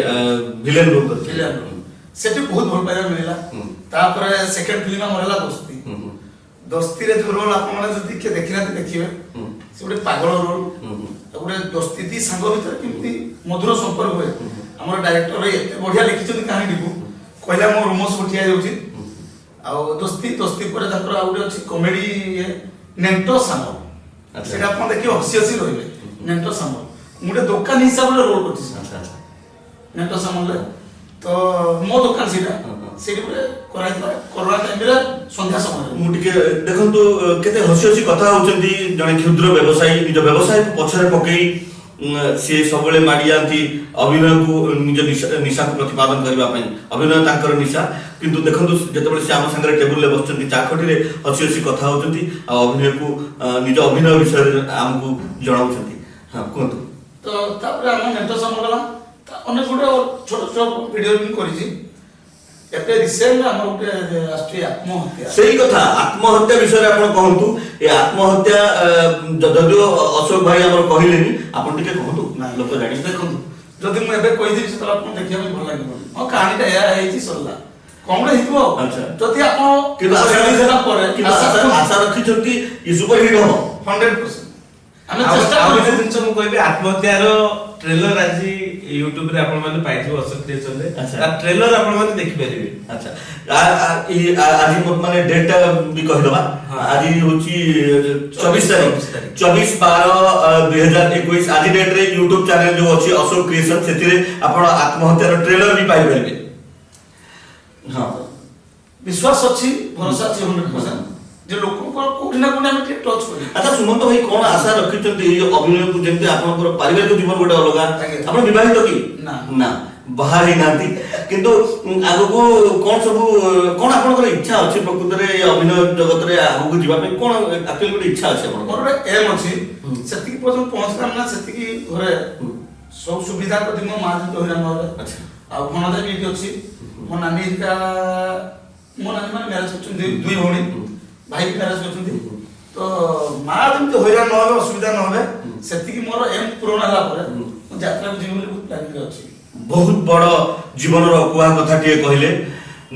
C: ଭିଲେନ ରୋଲ କରିଥିଲେ
E: ଭିଲିଆନ ରୋଲ ସେଠି ବହୁତ ଭଲ ପାଇବା ମିଳିଲା ତାପରେ ସେକେଣ୍ଡ ଫିଲ୍ମ ଆମର ହେଲା ଦୋସ୍ତି ଦୋସ୍ତିରେ ଯୋଉ ରୋଲ ଆପଣମାନେ ଯଦି କିଏ ଦେଖିନାହାନ୍ତି ଦେଖିବେ ସେ ଗୋଟେ ପାଗଳ ରୋଲ ଗୋଟେ ଦୋସ୍ତି ଦି ସାଙ୍ଗ ଭିତରେ କେମିତି ମଧୁର ସମ୍ପର୍କ ହୁଏ ଆମର ଡାଇରେକ୍ଟର ଏତେ ବଢିଆ ଲେଖିଛନ୍ତି କାହାଣୀଟିକୁ କହିଲା ମୋ ରୋମସ ଉଠିଆ ଯାଉଛି ଆଉ ଦୋସ୍ତି ଦୋସ୍ତି ପରେ ତାଙ୍କର ଆଉ ଗୋଟେ ଅଛି କମେଡି ନେଣ୍ଟୋ ସାମ ସେଟା ଆପଣ ଦେଖିବେ ହସି ହସି ରହିବେ ନେଣ୍ଟୋ ସାମ ମୁଁ ଗୋଟେ ଦୋକାନ ହିସାବରେ ରୋଲ କରିଛି ନେଣ୍ଟୋ ସାମରେ ତ ମୋ ଦୋକାନ ସେଇଟା ସେଇଠି ଗୋଟେ କରାଯାଇଥିଲା କରୋନା ଟାଇମରେ ସନ୍ଧ୍ୟା ସମୟରେ
C: ମୁଁ ଟିକେ ଦେଖନ୍ତୁ କେତେ ହସି ହସି କଥା ହଉଛନ୍ତି ଜଣେ କ୍ଷୁଦ୍ର ବ୍ୟବସାୟୀ ନିଜ ବ୍ୟବସାୟକୁ ପଛରେ ପକେଇ ସେ ସବୁବେଳେ ମାଡ଼ି ଯାଆନ୍ତି ଅଭିନୟକୁ ନିଜ ନିଶାକୁ ପ୍ରତିପାଦନ କରିବା ପାଇଁ ଅଭିନୟ ତାଙ୍କର ନିଶା କିନ୍ତୁ ଦେଖନ୍ତୁ ଯେତେବେଳେ ସେ ଆମ ସାଙ୍ଗରେ ଟେବୁଲରେ ବସୁଛନ୍ତି ଚା ଖଟିରେ ହସି ହସି କଥା ହଉଛନ୍ତି ଆଉ ଅଭିନୟକୁ ନିଜ ଅଭିନୟ ବିଷୟରେ ଆମକୁ ଜଣାଉଛନ୍ତି ହଁ କୁହନ୍ତୁ
E: ତ ତାପରେ ଆମ ନେଣ୍ଟୋ ସାମ ଗଲା ଅନେକ ଗୁଟେ ଛୋଟ ଛୋଟ ଭିଡିଓ ବି କରିଛି ଏବେ ରିସେଣ୍ଟ ଆମର ଗୋଟେ ଆସୁଛି ଆତ୍ମହତ୍ୟା
C: ସେଇ କଥା ଆତ୍ମହତ୍ୟା ବିଷୟରେ ଆପଣ କହନ୍ତୁ ଏ ଆତ୍ମହତ୍ୟା ଯଦିଓ ଅଶୋକ ଭାଇ ଆମର କହିଲେନି ଆପଣ ଟିକେ କହନ୍ତୁ ଲୋକ ଜାଣିବେ
E: ଦେଖନ୍ତୁ ଯଦି ମୁଁ ଏବେ କହିଦେବି ସେତେବେଳେ ଆପଣ ଦେଖିବା ପାଇଁ ଭଲ ଲାଗିବ ହଁ କାହାଣୀଟା ଏହା ହେଇଛି ସରିଲା କଣ ହେଇଥିବ
C: ଆଚ୍ଛା
E: ଯଦି ଆପଣ
C: କିନ୍ତୁ ଆଶା ରଖିଛନ୍ତି ଏ ସୁପରହିଟ୍ ହବ
E: 100% ଆମେ
D: ଆଉ
E: ଚେଷ୍ଟା
D: ଗୋଟେ
E: କରୁଛୁ
D: ଜିନିଷ ମୁଁ କହିବି ଆତ୍ମହତ୍ୟାର ଟ୍ରେଲର ଆଜି ୟୁଟ୍ୟୁବ ରେ ଆପଣ ମାନେ ପାଇଯିବେ ଅଶୋକ କ୍ରିଏସନରେ ତା ଟ୍ରେଲର ଆପଣ ମାନେ ଦେଖିପାରିବେ
C: ଆଚ୍ଛା ଆଜି ମାନେ ଡେଟଟା ବି କହିଦବା ଆଜି ହଉଛି 24 ତାରିଖ 24/12/2021 ଆଜି ଡେଟରେ ୟୁଟ୍ୟୁବ ଚ୍ୟାନେଲ ଯୋଉ ଅଛି ଅଶୋକ କ୍ରିଏସନ ସେଥିରେ ଆପଣ ଆତ୍ମହତ୍ୟାର ଟ୍ରେଲର ବି ପାଇପାରିବେ ହଁ
E: ବିଶ୍ୱାସ ଅଛି ଭରସା ଅଛି 100% ଯେ ଲୋକଙ୍କର କୋଉଠି ନା କୋଉଠି ଆମେ ଟିକେ ଟଚ୍ କরি
C: ଆଚ୍ଛା ସୁମନ୍ତ ଭାଇ କଣ ଆଶା ରଖିଛନ୍ତି ଏଇ ଅଭିନୟକୁ ଯେମିତି ଆପଣଙ୍କର ପାରିବାରିକ ଜୀବନ ଗୋଟେ ଅଲଗା ଆପଣ ବିବାହିତ କି
E: ନା
C: ନା ବାହା ହେଇନାହାନ୍ତି କିନ୍ତୁ ଆଗକୁ କଣ ସବୁ କଣ ଆପଣଙ୍କର ଇଚ୍ଛା ଅଛି ପ୍ରକୃତରେ ଏ ଅଭିନୟ ଜଗତରେ ଆଗକୁ ଯିବା ପାଇଁ କଣ ଆକ୍ଚୁଆଲି ଗୋଟେ ଇଚ୍ଛା ଅଛି ଆପଣଙ୍କର
E: ମୋର ଗୋଟେ ଏମ୍ ଅଛି ସେତିକି ପର୍ଯ୍ୟନ୍ତ ପହଞ୍ଚିଲା ନା ସେତିକି ଘରେ ସବୁ ସୁବିଧା କରି ମୋ ମା ଯେମିତି ହଇରାଣ ନହେବେ ଆଉ ଭଣଜା ବି ଏଠି ଅଛି ମୋ ନାନୀ ମୋ ନାନୀ ମାନେ ମ୍ୟାରେଜ କରିଛନ୍ତି ଦୁଇ ଭଉଣୀ ଭାଇ ବି ମ୍ୟାରେଜ କରିଛନ୍ତି ତ ମା ଯେମିତି ହଇରାଣ ନ ହେବେ ଅସୁବିଧା ନ ହେବେ ସେତିକି ମୋର ଏମ୍ ପୂରଣ ହେଲା ପରେ ମୁଁ ଯାତ୍ରାକୁ ଯିବି ବୋଲି ବହୁତ ପ୍ଲାନିଂରେ ଅଛି
C: ବହୁତ ବଡ଼ ଜୀବନର ଅକୁହା କଥାଟିଏ କହିଲେ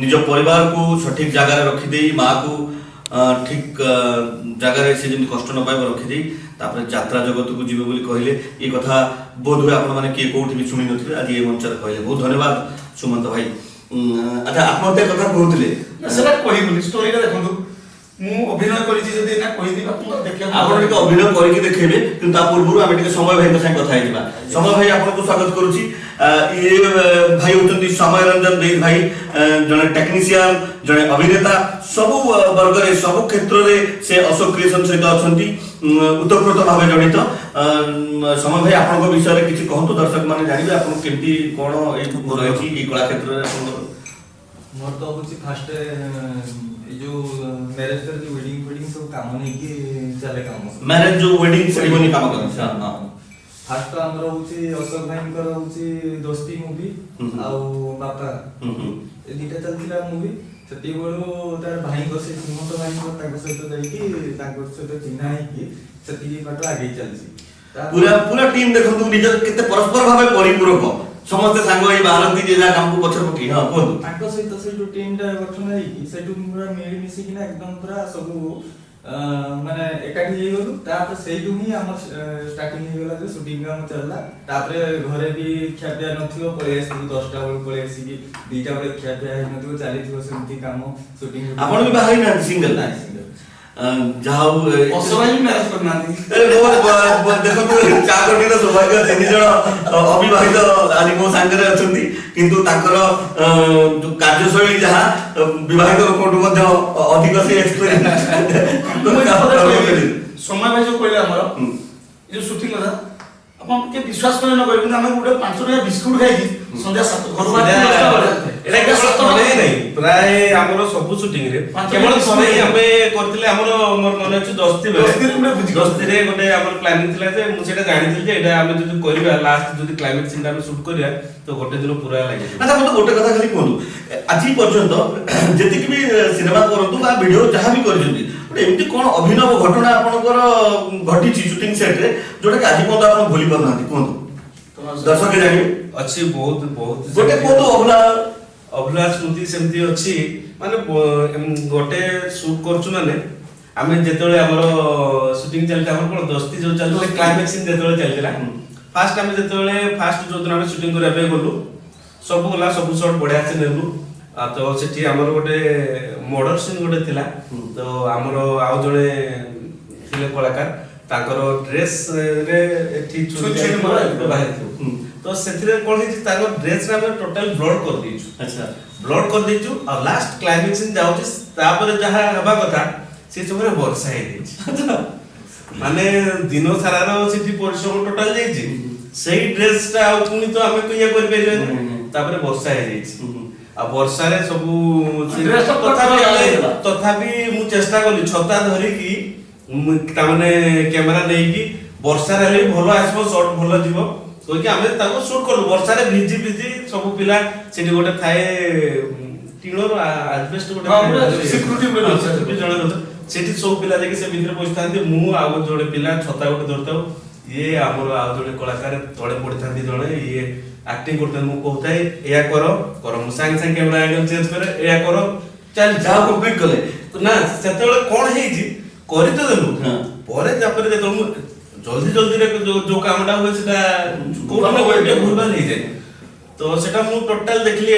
C: ନିଜ ପରିବାରକୁ ସଠିକ ଜାଗାରେ ରଖିଦେଇ ମାକୁ ଠିକ ଜାଗାରେ ସେ ଯେମିତି କଷ୍ଟ ନ ପାଇବ ରଖିଦେଇ ତାପରେ ଯାତ୍ରା ଜଗତକୁ ଯିବେ ବୋଲି କହିଲେ ଏ କଥା ବୋଧହୁଏ ଆପଣମାନେ କିଏ କୋଉଠି ବି ଶୁଣି ନଥିବେ ଆଜି ଏ ମଞ୍ଚରେ କହିଲେ ବହୁତ ଧନ୍ୟବାଦ ସୁମନ୍ତ ଭାଇ ଆଚ୍ଛା ଆତ୍ମହତ୍ୟା କଥା କହୁଥିଲେ
E: ସେଟା କହିବୁନି ଷ୍ଟୋରିରେ ଦେଖନ୍ତୁ ମୁଁ ଅଭିନୟ କରିଛି ଯଦି ନା କହିଦିବା
C: ଆପଣ ଟିକେ ଅଭିନୟ କରିକି ଦେଖେଇବେ କିନ୍ତୁ ତା ପୂର୍ବରୁ ଆମେ ଟିକେ ସମୟ ଭାଇଙ୍କ ସାଙ୍ଗେ କଥା ହେଇଯିବା ସମୟ ଭାଇ ଆପଣଙ୍କୁ ସ୍ୱାଗତ କରୁଛି ଇଏ ଭାଇ ହଉଛନ୍ତି ସମୟ ରଞ୍ଜନ ବେଦ ଭାଇ ଜଣେ ଟେକ୍ନିସିଆନ ଜଣେ ଅଭିନେତା ସବୁ ବର୍ଗରେ ସବୁ କ୍ଷେତ୍ରରେ ସେ ଅଶୋକ କ୍ରିଏସନ ସହିତ ଅଛନ୍ତି ଉତ୍ତପ୍ରୋତ ଭାବେ ଜଡ଼ିତ ସମୟ ଭାଇ ଆପଣଙ୍କ ବିଷୟରେ କିଛି କହନ୍ତୁ ଦର୍ଶକ ମାନେ ଜାଣିବେ ଆପଣ କେମିତି କଣ ଏଇ ରହିଛି ଏଇ କଳା କ୍ଷେତ୍ରରେ ଆପଣଙ୍କର
F: ମୋର ତ ହଉଛି ଫାଷ୍ଟ এই যে ম্যারেজ করে যে ওয়েডিং সব কাম নেকি চালে কাম
C: ম্যারেজ যে ওয়েডিং সেরিমনি কাম করছে হ্যাঁ
F: ফার্স্ট তো আমরা হচ্ছে অশোক ভাইଙ୍କର হচ্ছে দোস্তি মুভি ଆଉ ବାପା ଏ ଦିଟା ଚାଲିଥିଲା ମୁଭି ସେତିକିବେଳୁ ତାର ଭାଇଙ୍କ ସେ ଶ୍ରୀମନ୍ତ ଭାଇଙ୍କ ତାଙ୍କ ସହିତ ଯାଇକି ତାଙ୍କ ସହିତ ଚିହ୍ନା ହେଇକି ସେତିକି ବାଟ ଆଗେଇ ଚାଲିଛି
C: ପୁରା ପୁରା ଟିମ୍ ଦେଖନ୍ତୁ ନିଜ କେତେ ପରସ୍ପର ଭାବେ ପରିପୂରକ ସମସ୍ତେ ସାଙ୍ଗ ହେଇ ବାହାରନ୍ତି ଯେ ଯାହା କାମକୁ ପଛରେ ପକେଇ ହଁ କୁହନ୍ତୁ
F: ତାଙ୍କ ସହିତ ସେ ଯୋଉ ଟିମଟା ଗଠନ ହେଇକି ସେଠୁ ପୁରା ମିଳି ମିଶିକିନା ଏକଦମ ପୁରା ସବୁ ମାନେ ଏକାଠି ହେଇଗଲୁ ତାପରେ ସେଇଠୁ ହିଁ ଆମର ଷ୍ଟାର୍ଟିଂ ହେଇଗଲା ଯେ ସୁଟିଂ କାମ ଚାଲିଲା ତାପରେ ଘରେ ବି ଖିଆପିଆ ନଥିବ ପଳେଇ ଆସିଥିବୁ 10ଟା ବେଳକୁ ପଳେଇ ଆସିକି 2ଟା ବେଳେ ଖିଆପିଆ ହେଇନଥିବ ଚାଲିଥିବ ସେମିତି କାମ ସୁଟିଂ
C: ଆପଣ ବି ବାହା ହେଇନାହାନ୍ତି ସିଙ୍ଗଲ
F: ନାହିଁ ସିଙ୍ଗଲ
C: ଯାହା ହଉ
E: ଅସବାଇ ମ୍ୟାରେଜ କରିନାହାନ୍ତି
C: ଦେଖନ୍ତୁ ଚା କଟିର ସୌଭାଗ୍ୟ 3 ଜଣ ଅବିବାହିତ ଆଜି ମୋ ସାଙ୍ଗରେ ଅଛନ୍ତି କିନ୍ତୁ ତାଙ୍କର କାର୍ଯ୍ୟଶୈଳୀ ଯାହା ବିବାହିତ ଲୋକଠୁ ମଧ୍ୟ ଅଧିକ ସେ ଏକ୍ସପେରିଏନ୍ସ
E: ସମୟ ଭାଇ ଯୋଉ କହିଲେ ଆମର ଏ ଯୋଉ ସୁଟିଂ କଥା ଆପଣ କିଏ ବିଶ୍ୱାସ କରି ନ କରିବେ କିନ୍ତୁ ଆମେ ଗୋଟେ 5 ଟଙ୍କା ବିସ୍କୁଟ ଖାଇକି ସନ୍ଧ୍ୟା 7 ଘରୁ ବାହାରି
D: ଏଟା କେବଳ ମନେ ନାହିଁ ପ୍ରାୟ ଆମର ସବୁ ସୁଟିଂ ରେ
E: ପାଞ୍ଚ
D: କେବଳ
E: minute
D: ଥରେ ହିଁ
E: ସମୟ।
D: ଆମେ କରିଥିଲେ ଆମର ମୋର ମନେ ଅଛି ଦସ୍ତି ବେଳେ
E: ଦସ୍ତିରେ ଗୋଟେ ବୁଝି
D: ଦସ୍ତିରେ ଗୋଟେ ଆମର ପ୍ଲାନିଂ ଥିଲା ଯେ ମୁଁ ସେଇଟା ଜାଣିଥିଲି ଯେ ଏଇଟା ଆମେ ଯଦି କରିବା ଲାଷ୍ଟ ଯଦି କ୍ଲାଇମେକ୍ସ ସିନ୍ ଆମେ ସୁଟ୍ କରିବା ତ ଗୋଟେ ଦିନ ପୁରା ଲାଗିଯିବ।
C: ଆଚ୍ଛା ମତେ ଗୋଟେ କଥା ଖାଲି କୁହନ୍ତୁ, ଆଜି ପର୍ଯ୍ୟନ୍ତ ଯେତିକି ବି ସିନେମା କରନ୍ତୁ ବା ଭିଡିଓ ଯାହା ବି କରିଛନ୍ତି, ଗୋଟେ ଏମିତି କଣ ଅଭିନବ ଘଟଣା ଆପଣଙ୍କର ଘଟିଛି ସୁଟିଂ ସେଟରେ ଯୋଉଟା କି ଆଜି ପର୍ଯ୍ୟନ୍ତ ଆପଣ ଭୁଲି ପାରୁନାହାନ୍ତି? କୁହନ୍ତୁ, ଦର୍ଶକ ଜାଣିବେ।
D: ଅଛି ବହୁତ ବହୁତ
C: ଗୋଟେ କୁହନ୍ତୁ
D: ଅଭୁଲା ସ୍ମୃତି ସେମିତି ଅଛି। ମାନେ ଗୋଟେ ସୁଟ୍ କରୁଛୁ ମାନେ ଆମେ ଯେତେବେଳେ ଆମର ସୁଟିଂ ଚାଲିଥିଲା ଆମର କଣ ଦସ୍ତି ଯୋଉ ଚାଲିଥିଲା କ୍ଲାଇମେକ୍ସ ସିନ୍ ଯେତେବେଳେ ଚାଲିଥିଲା ଫାଷ୍ଟ ଆମେ ଯେତେବେଳେ ଫାଷ୍ଟ ଯୋଉ ଦିନ ଆମେ ସୁଟିଂ କରିବା ପାଇଁ ଗଲୁ ସବୁ ଗଲା ସବୁ ସଟ୍ ବଢିଆ ସେ ନେଲୁ। ତ ସେଠି ଆମର ଗୋଟେ ମର୍ଡର ସିନ୍ ଗୋଟେ ଥିଲା। ତ ଆମର ଆଉ ଜଣେ ଥିଲେ କଳାକାର ତାଙ୍କର ଡ୍ରେସ୍ ରେ ଏଠି
E: ଛୁରୀ
D: ବାହାରିଥିବ। ତ ସେଥିରେ କଣ ହେଇଛି ତାଙ୍କ ଡ୍ରେସ୍ ରେ ଆମେ ଟୋଟାଲ ବ୍ଲଡ୍ କରିଦେଇଛୁ।
C: ଆଚ୍ଛା
D: ବ୍ଲଡ୍ କରିଦେଇଛୁ ଆଉ ଲାଷ୍ଟ କ୍ଲାଇମେକ୍ସ ସିନ୍ ଯାଉଛି ତାପରେ ଯାହା ହେବା କଥା ସେ ସମୟରେ ବର୍ଷା ହେଇଯାଇଛି। ମାନେ ଦିନ ସାରାର ସେଠି ପରିଶ୍ରମ ଟୋଟାଲ ଯାଇଛି ସେଇ ଡ୍ରେସ୍ ଟା ଆଉ ପୁଣି ତ ଆମେ ଇଏ କରିପାରିବାନି। ତାପରେ ବର୍ଷା ହେଇଯାଇଛି ଆଉ ବର୍ଷାରେ ସବୁ ତଥାପି ମୁଁ ଚେଷ୍ଟା କଲି ଛତା ଧରିକି ତାମାନେ କ୍ୟାମେରା ନେଇକି ବର୍ଷାରେ ହେଲେ ଭଲ ଆସିବ ସଟ୍ ଭଲ ଯିବ କହିକି ଆମେ ତାକୁ ସୁଟ୍ କଲୁ। ବର୍ଷାରେ ଭିଜି ଭିଜି ସବୁ ପିଲା ସେଠି ଗୋଟେ ଥାଏ ଟିଣର ଆଜବେଷ୍ଟ ଗୋଟେ ସେଠି ସବୁ ପିଲା ଯାଇକି ସେ ଭିତରେ ବସିଥାନ୍ତି। ମୁଁ ଆଉ ଜଣେ ପିଲା ଛତା ଗୋଟେ ଧରିଥାଉ, ଇଏ ଆମର ଆଉ ଜଣେ କଳାକାର ତଳେ ପଡିଥାନ୍ତି ଜଣେ ଇଏ ଆକ୍ଟିଂ କରୁଥାନ୍ତି। ମୁଁ କହୁଥାଏ ଏଇଆ କର ମୁଁ ସାଙ୍ଗେ ସାଙ୍ଗେ କ୍ୟାମେରା ଆଙ୍ଗେଲ ଚେଞ୍ଜ କରେ ଏଇଆ କର ଚାଲ
C: ଯାହା କମ୍ପ୍ଲିଟ୍ କଲେ
D: ନା ସେତେବେଳେ କଣ ହେଇଛି କରି ତ ଦେଲୁ ପରେ ତାପରେ ଯେତେବେଳେ ମୁଁ ଜଲ୍ଦିରେ ଯୋଉ କାମଟା ହୁଏ ସେଟା କୋଉଠି ନା କୋଉଠି ଭୁଲଭାଲ ହେଇଯାଏ। ତ ସେଟା ମୁଁ ଟୋଟାଲ ଦେଖିଲି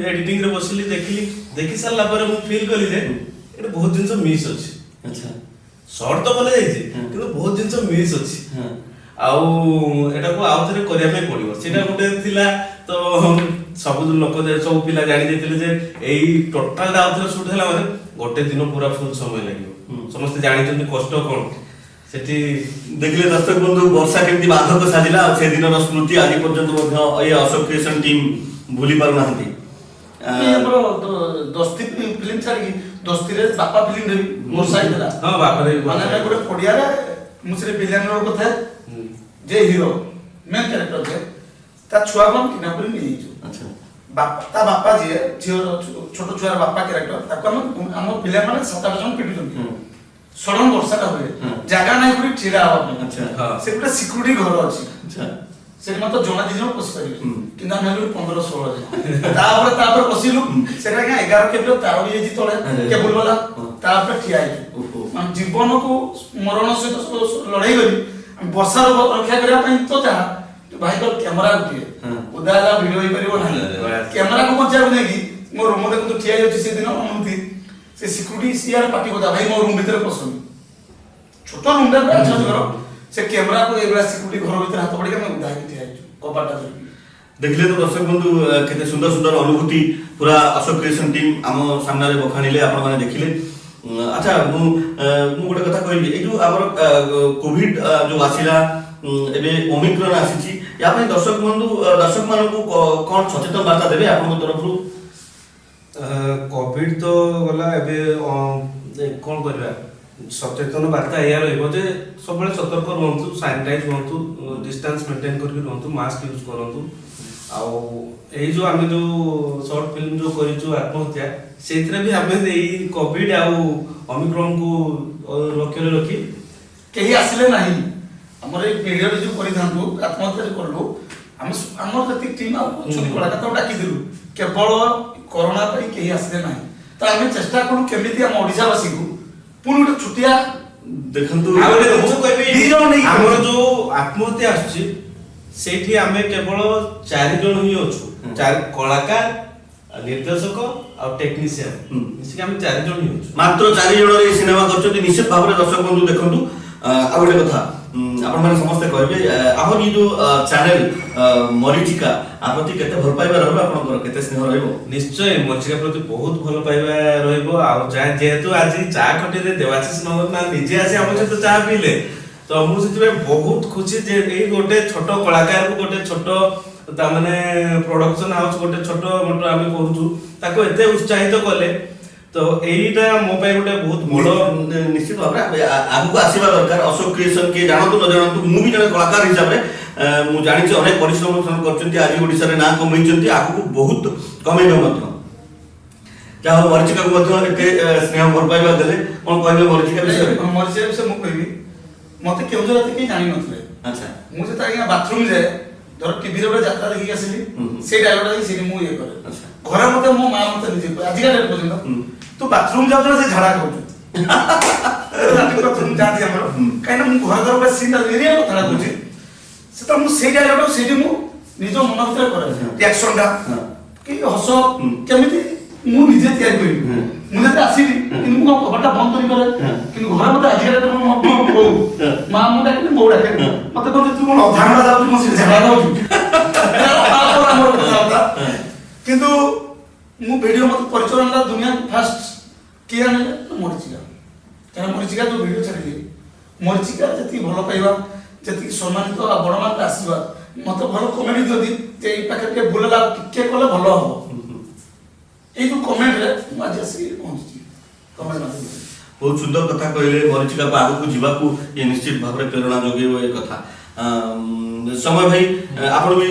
D: ଏଡିଟିଂ ରେ ବସିଲି ଦେଖି ସାରିଲା ପରେ ମୁଁ ଫିଲ୍ କଲି ଯେ ଏଟା ବହୁତ ଜିନିଷ ମିସ୍ ଅଛି।
C: ଆଚ୍ଛା
D: ସର୍ଟ ତ ଭଲ ଯାଇଛି କିନ୍ତୁ ବହୁତ ଜିନିଷ ମିସ୍ ଅଛି ଆଉ ଏଟାକୁ ଆଉ ଥରେ କରିବା ପାଇଁ ପଡିବ। ସେଇଟା ଗୋଟେ ଥିଲା ତ ସବୁ ଲୋକ ସବୁ ପିଲା ଜାଣି ଯାଇଥିଲେ ଯେ ଏଇ ଟୋଟାଲ ଆଉ ଥରେ ସୁଟ୍ ହେଲା ମାନେ ଗୋଟେ ଦିନ ପୁରା ଫୁଲ୍ ସମୟ ଲାଗିବ। ସମସ୍ତେ ଜାଣିଛନ୍ତି କଷ୍ଟ କଣ ସେଠି
C: ଦେଖିଲେ ଦର୍ଶକ ବନ୍ଧୁ ବର୍ଷା କେମିତି ବାଧକ ସାଜିଲା ଆଉ ସେଦିନର ସ୍ମୃତି ଆଜି ପର୍ଯ୍ୟନ୍ତ ମଧ୍ୟ ଏଇ ଅଶୋକ କ୍ରିଏସନ ଟିମ୍ ଭୁଲି ପାରୁନାହାନ୍ତି।
E: ଆମର ଦସ୍ତି ଫିଲ୍ମ ଛାଡିକି ଦସ୍ତିରେ ବାପା ଫିଲ୍ମରେ ବି ବର୍ଷା ହେଇଥିଲା।
D: ହଁ ବାପାରେ ବି
E: ମାନେ ଆମେ ଗୋଟେ ପଡିଆରେ ମୁଁ ସେଠି ଭିଲିଆନ ରୋଲ କଥା ଯେ ହିରୋ ମେନ୍ କ୍ୟାରେକ୍ଟର ଯେ ତା ଛୁଆକୁ ଆମେ କିଡନାପ କରି ନେଇଯାଇଛୁ।
C: ଆଚ୍ଛା
E: ତା ବାପା ଯିଏ ଝିଅ ଛୋଟ ଛୁଆର ବାପା କ୍ୟାରେକ୍ଟର ତାକୁ ଆମେ ଆମ ପିଲାମାନେ 7-8 ଜଣ ପିଟୁଛନ୍ତି। ସଡନ ବର୍ଷାଟା ହୁଏ ଜାଗା ନାହିଁ କୋଉଠି ଛିଡା ହବା ପାଇଁ। ସେ ଗୋଟେ ସିକ୍ୟୁରିଟି ଘର ଅଛି ସେଠି ମାତ୍ର ଜଣେ 2 ଜଣ ପଶି ପାରିବେ କିନ୍ତୁ ଆମେ ହେଲୁ 15-16 ଜଣ। ତାପରେ ପଶିଲୁ ସେଟା ଆଜ୍ଞା 11 କେବିର ତାର ବି ହେଇଛି ତଳେ କେବୁଲ ବାଲା ତାପରେ ଠିଆ ହେଇଛୁ ମାନେ ଜୀବନକୁ ମରଣ ସହିତ ଲଢେଇ କରି ବର୍ଷାର ରକ୍ଷା କରିବା ପାଇଁ ତ ଯାହା ଭାଇ ତ କ୍ୟାମେରା ଗୋଟିଏ ଓଦା ହେଲା ଭିଡିଓ ହେଇପାରିବ ନାହିଁ। କ୍ୟାମେରାକୁ ବଞ୍ଚାଇବାକୁ ନେଇକି ମୋ ରୁମ ଦେଖନ୍ତୁ ଠିଆ ହେଇଛି ସେଦିନ ଅନୁଭୂତି ସେ ସିକ୍ୟୁରିଟି ସିଆର ପାଟି କଥା ଭାଇ ମୋ ରୁମ ଭିତରେ ପଶୁନି ଛୋଟ ରୁମଟା ଘର ସେ କ୍ୟାମେରାକୁ ଏଇଭଳିଆ ସିକ୍ୟୁରିଟି ଘର ଭିତରେ ହାତ ପଡ଼ିକି ଆମେ ଉଦା ହେଇକି ଠିଆ ହେଇଛୁ କବାଟଟା ଧରିକି।
C: ଦେଖିଲେ ତ ଦର୍ଶକ ବନ୍ଧୁ କେତେ ସୁନ୍ଦର ସୁନ୍ଦର ଅନୁଭୂତି ପୁରା ଅଶୋକ କ୍ରିଏସନ ଟିମ୍ ଆମ ସାମ୍ନାରେ ବଖାଣିଲେ ଆପଣମାନେ ଦେଖିଲେ। ଆଚ୍ଛା ମୁଁ ଗୋଟେ କଥା କହିବି ଏଇ ଯୋଉ ଆମର କୋଭିଡ ଯୋଉ ଆସିଲା ଏବେ ଓମିକ୍ରନ ଆସିଛି ୟା ପାଇଁ ଦର୍ଶକ ମାନଙ୍କୁ କଣ ସଚେତନ ବାର୍ତ୍ତା ଦେବେ ଆପଣଙ୍କ ତରଫରୁ?
D: କୋଭିଡ ତ ଗଲା ଏବେ କଣ କରିବା ସଚେତନ ବାର୍ତ୍ତା ଏଇଆ ରହିବ ଯେ ସବୁବେଳେ ସତର୍କ ରୁହନ୍ତୁ, ସାନିଟାଇଜ ହୁଅନ୍ତୁ, ଡିଷ୍ଟାନ୍ସ ମେଣ୍ଟେନ କରିକି ରୁହନ୍ତୁ, ମାସ୍କ ୟୁଜ କରନ୍ତୁ। ଆଉ ଏଇ ଯୋଉ ଆମେ ଯୋଉ ସର୍ଟ ଫିଲ୍ମ ଯୋଉ କରିଛୁ ଆତ୍ମହତ୍ୟା ସେଇଥିରେ ବି ଆମେ ଏଇ କୋଭିଡ ଆଉ ଓମିକ୍ରନକୁ ଲକ୍ଷ୍ୟରେ ରଖି
E: କେହି ଆସିଲେ ନାହିଁ ଆମର ଏଇ ଭିଡିଓରେ ଯୋଉ କରିଥାନ୍ତୁ ଆତ୍ମହତ୍ୟା ଯୋଉ କଲୁ ଆମର ଯେତିକି ଟିମ୍ ଆଉ ଅଛନ୍ତି କଳାକାର ଡାକିଥିଲୁ କେବଳ କରୋନା ପାଇଁ କେହି ଆସିଲେ ନାହିଁ। ତ ଆମେ ଚେଷ୍ଟା କରୁ କେମିତି ଆମ ଓଡ଼ିଶାବାସୀଙ୍କୁ ପୁଣି ଗୋଟେ ଛୁଟିଆ
C: ଦେଖନ୍ତୁ
D: ଆମର ଯୋଉ ଆତ୍ମହତ୍ୟା ଆସୁଛି ସେଇଠି ଆମେ କେବଳ 4 ଜଣ ହିଁ ଅଛୁ। 4 କଳାକାର ନିର୍ଦ୍ଦେଶକ ଆଉ ଟେକ୍ନିସିଆନ ମିଶିକି ଆମେ 4 ଜଣ ହିଁ ଅଛୁ।
C: ମାତ୍ର 4 ଜଣରେ ଏଇ ସିନେମା କରୁଛନ୍ତି। ନିଶ୍ଚିତ ଭାବରେ ଦର୍ଶକ ବନ୍ଧୁ ଦେଖନ୍ତୁ ଆଉ ଗୋଟେ କଥା ଆପଣମାନେ ସମସ୍ତେ କହିବେ ଆମର ଏଇ ଯୋଉ ଚ୍ୟାନେଲ ମରିଚିକା ଆ ପ୍ରତି କେତେ ଭଲ ପାଇବା ରହିବ, ଆପଣଙ୍କର କେତେ ସ୍ନେହ ରହିବ?
D: ନିଶ୍ଚୟ ମରିଚିକା ପ୍ରତି ବହୁତ ଭଲ ପାଇବା ରହିବ। ଆଉ ଯେହେତୁ ଆଜି ଚା ଖଟିରେ ଦେବାଶିଷ ନଗର ନିଜେ ଆସି ଆମ ସହିତ ଚା ପିଇଲେ ତ ମୁଁ ସେଥିପାଇଁ ବହୁତ ଖୁସି ଯେ ଏଇ ଗୋଟେ ଛୋଟ କଳାକାରକୁ ଗୋଟେ ଛୋଟ ତାମାନେ ପ୍ରଡକ୍ସନ ହାଉସ୍ ଗୋଟେ ଛୋଟ ମୋଟ ଆମେ କରୁଛୁ ତାକୁ ଏତେ ଉତ୍ସାହିତ କଲେ ତ ଏଇଟା ମୋ ପାଇଁ ଗୋଟେ ବହୁତ ବଡ଼
C: ନିଶ୍ଚିତ ଭାବରେ ଆଗକୁ ଆସିବା ଦରକାର। ଅଶୋକ କ୍ରିଏସନ କିଏ ଜାଣନ୍ତୁ ନ ଜାଣନ୍ତୁ, ମୁଁ ବି ଜଣେ କଳାକାର ହିସାବରେ ମୁଁ ଜାଣିଛି ଅନେକ ପରିଶ୍ରମ ସେମାନେ କରିଛନ୍ତି, ଆଜି ଓଡ଼ିଶାରେ ନାଁ କମେଇଛନ୍ତି, ଆଗକୁ ବହୁତ କମେଇବେ ମଧ୍ୟ। ଯାହା ହଉ ମରିଚିକାକୁ ମଧ୍ୟ ଏତେ ସ୍ନେହ ଭଲ ପାଇବା ଦେଲେ, କ'ଣ କହିବେ ମରିଚିକା ବିଷୟରେ?
E: ମରିଚିକା ବିଷୟରେ ମୁଁ କହିବି, ମତେ କେଉଁଝର ଏତେ କେହି ଜାଣିନଥିଲେ।
C: ଆଚ୍ଛା,
E: ମୁଁ ଯେତେବେଳେ ଆଜ୍ଞା ବାଥରୁମ ଯାଏ, ଧର ଟିଭିରେ ଗୋଟେ ଯାତ୍ରା ଦେଖିକି ଆସିଲି, ସେଇ ଡାଇଲଗଟା ହିଁ ସେଇଠି ମୁଁ ଇଏ କରେ। ଘରେ ମତେ ମୋ ମା ମତେ ନିଜେ କହେ ଆଜିକା ଡେଟ୍ ପର୍ଯ୍ୟନ୍ତ, ତୁ ବାଥରୁମ ଯାଉଛୁ ନା ସେ ଝାଡ଼ା କରୁଛୁ ବାଥରୁମ ଯାଆନ୍ତି ଆମର, କାହିଁକିନା ମୁଁ ଘର ଘର ପୁରା ସିନ୍ ଏରିଆ କଥାଟା କହୁଛି, ସେତେବେଳେ ମୁଁ ସେଇ ଡାଇଲଗଟା ସେଇଠି ମୁଁ ନିଜ ମନ ଭିତରେ କରେ। ରିଆକ୍ସନଟା କି ହସ କେମିତି ମୁଁ ନିଜେ ତିଆରି କରିବି। ମୁଁ ଯେତେ ଆସିବି କିନ୍ତୁ ମୁଁ କବାଟଟା ବନ୍ଦ କରିପାରେ, କିନ୍ତୁ ଘରେ ମତେ ଆଜିକା ଡେଟ୍ ବୋଉ ମା ମୁଁ ଡାକିଲି ବୋଉ ଡାକେ, ମତେ କହନ୍ତି ତୁ କ'ଣ ଅଧାରଣା ଯାଉଛୁ, ମୁଁ ସେଠି ଝାଡ଼ା ଯାଉଛୁ ଆମର କଥାବାର୍ତ୍ତା। କିନ୍ତୁ ମୁଁ ଭିଡ଼ିଓ ମତେ ପରିଚାଳନା ଦୁନିଆ ଫାଷ୍ଟ କିଏ ଆଣିଲେ ମରିଚିକା, କାରଣ ମରିଚିକା ଯୋଉ ଭିଡ଼ିଓ ଛାଡ଼ିଲି, ମରିଚିକା ଯେତିକି ଭଲ ପାଇବା, ଯେତିକି ସମ୍ମାନିତ ବଡ଼ମାନଙ୍କ ଆଶୀର୍ବାଦ, ମତେ ଭଲ କମେଡି ଦିଅନ୍ତି ଯେ ଏଇ ପାଖରେ ଟିକେ ଭୁଲ ହେଲା ଟିକେ କଲେ ଭଲ ହବ, ଏଇ ଯୋଉ କମେଣ୍ଟରେ ମୁଁ ଆଜି ଆସିକି ପହଞ୍ଚିଛି କମେଣ୍ଟ ମାଧ୍ୟମରେ।
C: ବହୁତ ସୁନ୍ଦର କଥା କହିଲେ, ମରିଚିକାକୁ ଆଗକୁ ଯିବାକୁ ଇଏ ନିଶ୍ଚିତ ଭାବରେ ପ୍ରେରଣା ଯୋଗେଇବ ଏ କଥା। ସମୟ ଭାଇ ଆପଣ ବି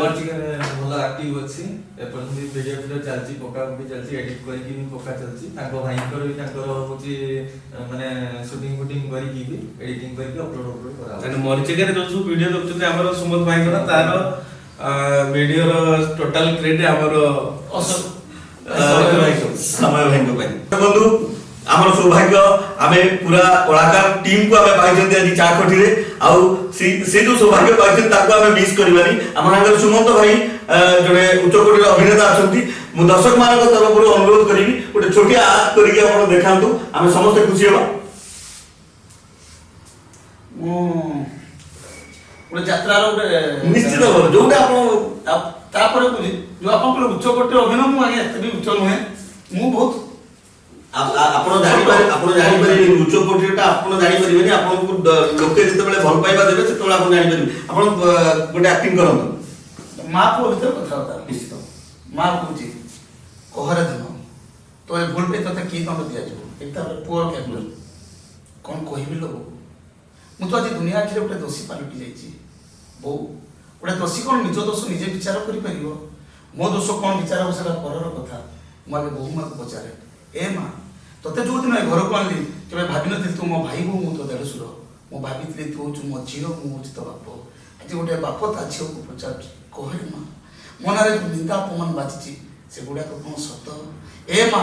F: ମରିଚିକାରେ ଭଲ ଆକ୍ଟିଭ ଅଛି, ଏପର୍ଯ୍ୟନ୍ତ ବି ଭିଡ଼ିଓ ଚାଲିଛି, ପକାପକି ଚାଲିଛି, ଏଡିଟ୍ କରିକି ବି ପକା ଚାଲିଛି। ତାଙ୍କ ଭାଇଙ୍କର ବି ତାଙ୍କର ହଉଛି ମାନେ ସୁଟିଂ ଫୁଟିଂ କରିକି ବି ଏଡିଟିଂ କରିକି ଅପଲୋଡ କରାହଉଛି।
D: ମରିଚିକାରେ ଯୋଉ ସବୁ ଭିଡ଼ିଓ ଦେଖୁଛନ୍ତି ଆମର ସୁମନ୍ତ ଭାଇଙ୍କର, ତାର ଭିଡ଼ିଓର ଟୋଟାଲ କ୍ରେଡିଟ ଆମର
C: ସମୟ ଭାଇଙ୍କ ପାଇଁ। ବନ୍ଧୁ ଆମର ସୌଭାଗ୍ୟ, ଆମେ ପୁରା କଳାକାର ଟିମକୁ ଆମେ ପାଇଛନ୍ତି ଆଜି ଚା ଖଟିରେ, ଆଉ ସେ ଯୋଉ ସୌଭାଗ୍ୟ ପାଇଛନ୍ତି ତାକୁ ଆମେ ମିସ୍ କରିବାନି। ଆମ ସାଙ୍ଗରେ ସୁମନ୍ତ ଭାଇ ଜଣେ ଉଚ୍ଚକୋଟୀର ଅଭିନେତା ଅଛନ୍ତି। ମୁଁ ଦର୍ଶକ ମାନଙ୍କ ତରଫରୁ ଅନୁରୋଧ କରିବି ଗୋଟେ ଛୋଟିଆ ଆକ୍ଟ କରିକି ଆପଣ ଦେଖାନ୍ତୁ, ଆମେ ସମସ୍ତେ ଖୁସି ହେବା।
E: ମୁଁ ଗୋଟେ ଯାତ୍ରାର ଗୋଟେ
C: ନିଶ୍ଚିତ ଭାବରେ ଯୋଉଟା ଆପଣ
E: ତାପରେ କହୁଛି ଯୋଉ ଆପଣଙ୍କର ଉଚ୍ଚକୋଟୀର ଅଭିନୟ, ମୁଁ ଆଜ୍ଞା ଏତେ ବି ଉଚ୍ଚ ନୁହେଁ, ମୁଁ ବହୁତ
C: ଆପଣ ଜାଣିପାରିବେନି ଉଚ୍ଚକୋଟୀରଟା, ଆପଣ ଜାଣିପାରିବେନି। ଆପଣଙ୍କୁ ଲୋକେ ଯେତେବେଳେ ଭଲ ପାଇବା ଦେବେ ସେତେବେଳେ ଆପଣ ଜାଣିପାରିବେ। ଆପଣ ଗୋଟେ ଆକ୍ଟିଂ କରନ୍ତୁ।
E: ମା ପୁଅ ଭିତରେ କଥାବାର୍ତ୍ତା
C: ନିଶ୍ଚିତ।
E: ମା କହୁଛି କହରେ ଧନ ତ ଏ ଭୁଲ ପାଇଁ ତତେ କି ଦଣ୍ଡ ଦିଆଯିବ, ଏଇଟା ପୁଅର କ୍ୟାରେକ୍ଟର। କ'ଣ କହିବି ଲୋ ବୋଉ, ମୁଁ ତ ଆଜି ଦୁନିଆ ଆଖିରେ ଗୋଟେ ଦୋଷୀ ପାଲଟି ଯାଇଛି। ବୋଉ ଗୋଟେ ଦୋଷୀ କ'ଣ ନିଜ ଦୋଷ ନିଜେ ବିଚାର କରିପାରିବ? ମୋ ଦୋଷ କ'ଣ ବିଚାର ହେବ ସେଟା ପରର କଥା। ମୁଁ ଆଗେ ବୋଉ ମାକୁ ପଚାରେ, ଏ ମା ତତେ ଯୋଉଦିନ ଏ ଘରକୁ ଆଣିଲି କେବେ ଭାବିନଥିଲି ତୁ ମୋ ଭାଇ ବୋଉ, ମୁଁ ତୋ ଦେଢ଼ଶୁର। ମୁଁ ଭାବିଥିଲି ତୁ ହଉଛୁ ମୋ ଝିଅ, ମୁଁ ହଉଛି ତୋ ବାପ। ଆଜି ଗୋଟେ ବାପ ତା ଝିଅକୁ ପଚାରୁଛି, କହରେ ମା ମନରେ ଯୋଉ ନିନ୍ଦା ଅପମାନ ବାଜିଛି ସେଗୁଡ଼ାକ କ'ଣ ସତ? ଏ ମା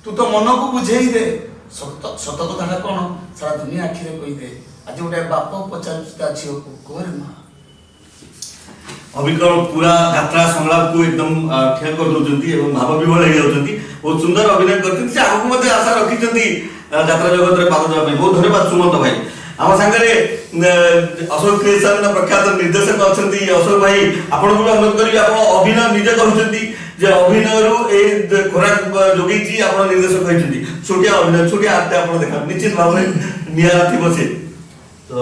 E: ତୁ ତ ମନକୁ ବୁଝେଇ ଦେ, ସତ କଥାଟା କ'ଣ ସାରା ଦୁନିଆ ଆଖିରେ କହିଦେ। ଆଜି ଗୋଟେ ବାପ ପଚାରୁଛି ତା ଝିଅକୁ, କହରେ ମା।
C: ଅବିକଳ ପୁରା ଯାତ୍ରା ସଂଳାପକୁ ଏକଦମ ଠିଆ କରିଦେଉଛନ୍ତି ଏବଂ ଭାବ ବିହ୍ୱଳ ହେଇଯାଉଛନ୍ତି। ବହୁତ ସୁନ୍ଦର ଅଭିନୟ କରିଛନ୍ତି, ସେ ଆଗକୁ ମଧ୍ୟ ଆଶା ରଖିଛନ୍ତି ଯାତ୍ରା ଜଗତରେ ପାଦ ଦେବା ପାଇଁ। ବହୁତ ଧନ୍ୟବାଦ ସୁମନ୍ତ ଭାଇ। ଆମ ସାଙ୍ଗରେ ଅଶୋକ କ୍ରିଏସନ ପ୍ରଖ୍ୟାତ ନିର୍ଦ୍ଦେଶକ ଅଛନ୍ତି ଅଶୋକ ଭାଇ। ଆପଣଙ୍କୁ ବି ଅନୁରୋଧ କରିବି, ଆପଣ ଅଭିନୟ ନିଜେ କରୁଛନ୍ତି ଯେ ଅଭିନୟରୁ ଏଇ ଖୋରାକ ଯୋଗେଇଛି ଆପଣ ନିର୍ଦ୍ଦେଶକ କହିଛନ୍ତି। ଛୋଟିଆ ଅଭିନୟ, ଛୋଟିଆ ଆକ୍ଟ ଆପଣ ଦେଖାନ୍ତୁ, ନିଶ୍ଚିତ ଭାବରେ ନିଆରା ଥିବ ସେ।
D: ତ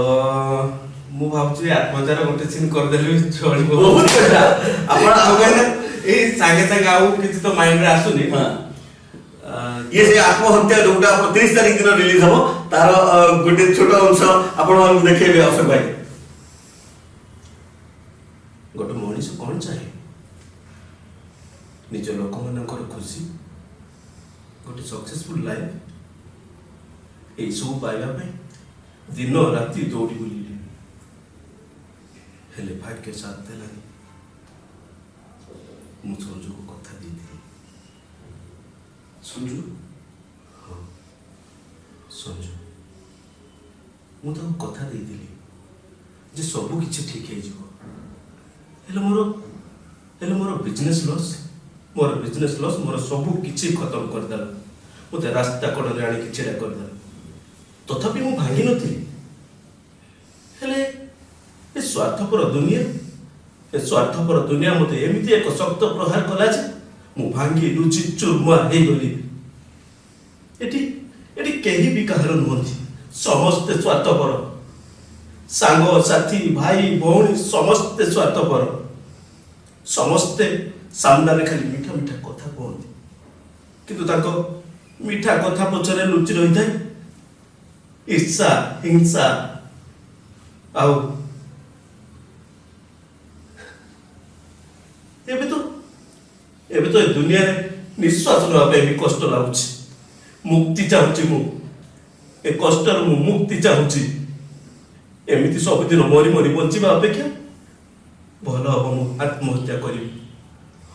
D: ମୁଁ ଭାବୁଛି ଆତ୍ମହତ୍ୟାର ଗୋଟେ ସିନ୍ କରିଦେଲେ ବି ଚଳିବ।
C: ବହୁତ ବଢିଆ। ଆପଣ
D: ଏଇ ସାଙ୍ଗେ ସାଙ୍ଗେ ଆଉ କିଛି ତ ମାଇଣ୍ଡରେ ଆସୁନି।
C: ଇଏ ସେ ଆତ୍ମହତ୍ୟା ଯୋଉଟା ଆପଣ 30 ତାରିଖ ଦିନ ରିଲିଜ ହବ, ତାର ଗୋଟେ ଛୋଟ ଅଂଶ ଆପଣମାନଙ୍କୁ ଦେଖେଇବେ ଅଶୋକ ଭାଇ।
D: ଗୋଟେ ମଣିଷ କ'ଣ ଚାହେଁ? ନିଜ ଲୋକମାନଙ୍କର ଖୁସି, ଗୋଟେ ସକ୍ସେସଫୁଲ ଲାଇଫ, ଏଇସବୁ ପାଇବା ପାଇଁ ଦିନ ରାତି ଦୌଡ଼ି ବୁଲିଲେ, ହେଲେ ଭାଗ୍ୟ ସାଥ ଦେଲାନି। ମୁଁ ସଞ୍ଜୁକୁ କଥା ଦେଇଥିଲି।
E: ସଞ୍ଜୁ?
D: ହଁ ସଞ୍ଜୁ, ମୁଁ ତାକୁ କଥା ଦେଇଥିଲି ଯେ ସବୁ କିଛି ଠିକ ହେଇଯିବ। ହେଲେ ମୋର ବିଜନେସ୍ ଲସ୍, ମୋର ସବୁ କିଛି ଖତମ କରିଦେଲା। ମୋତେ ରାସ୍ତା କଡ଼ରେ ଆଣିକି ଛିଡ଼ା କରିଦେଲା। ତଥାପି ମୁଁ ଭାଙ୍ଗି ନଥିଲି। ହେଲେ ଏ ସ୍ୱାର୍ଥପର ଦୁନିଆ ମୋତେ ଏମିତି ଏକ ଶକ୍ତ ପ୍ରହାର କଲା ଯେ ମୁଁ ଭାଙ୍ଗି ଲୁଚି ଚୁରମାର ହେଇଗଲି। ଏଠି କେହି ବି କାହାର ନୁହନ୍ତି, ସମସ୍ତେ ସ୍ୱାର୍ଥପର। ସାଙ୍ଗ ସାଥୀ ଭାଇ ଭଉଣୀ ସମସ୍ତେ ସ୍ୱାର୍ଥପର। ସମସ୍ତେ ସାମ୍ନାରେ ଖାଲି ମିଠା ମିଠା କଥା କୁହନ୍ତି, କିନ୍ତୁ ତାଙ୍କ ମିଠା କଥା ପଛରେ ଲୁଚି ରହିଥାଏ ଈର୍ଷା, ହିଂସା ଆଉ ଏବେ ତ ଏ ଦୁନିଆରେ ନିଶ୍ୱାସ ନେବା ପାଇଁ ବି କଷ୍ଟ ଲାଗୁଛି। ମୁକ୍ତି ଚାହୁଁଛି ମୁଁ, ଏ କଷ୍ଟରୁ ମୁଁ ମୁକ୍ତି ଚାହୁଁଛି। ଏମିତି ସବୁଦିନ ମରି ମରି ବଞ୍ଚିବା ଅପେକ୍ଷା ଭଲ ହବ ମୁଁ ଆତ୍ମହତ୍ୟା କରିବି।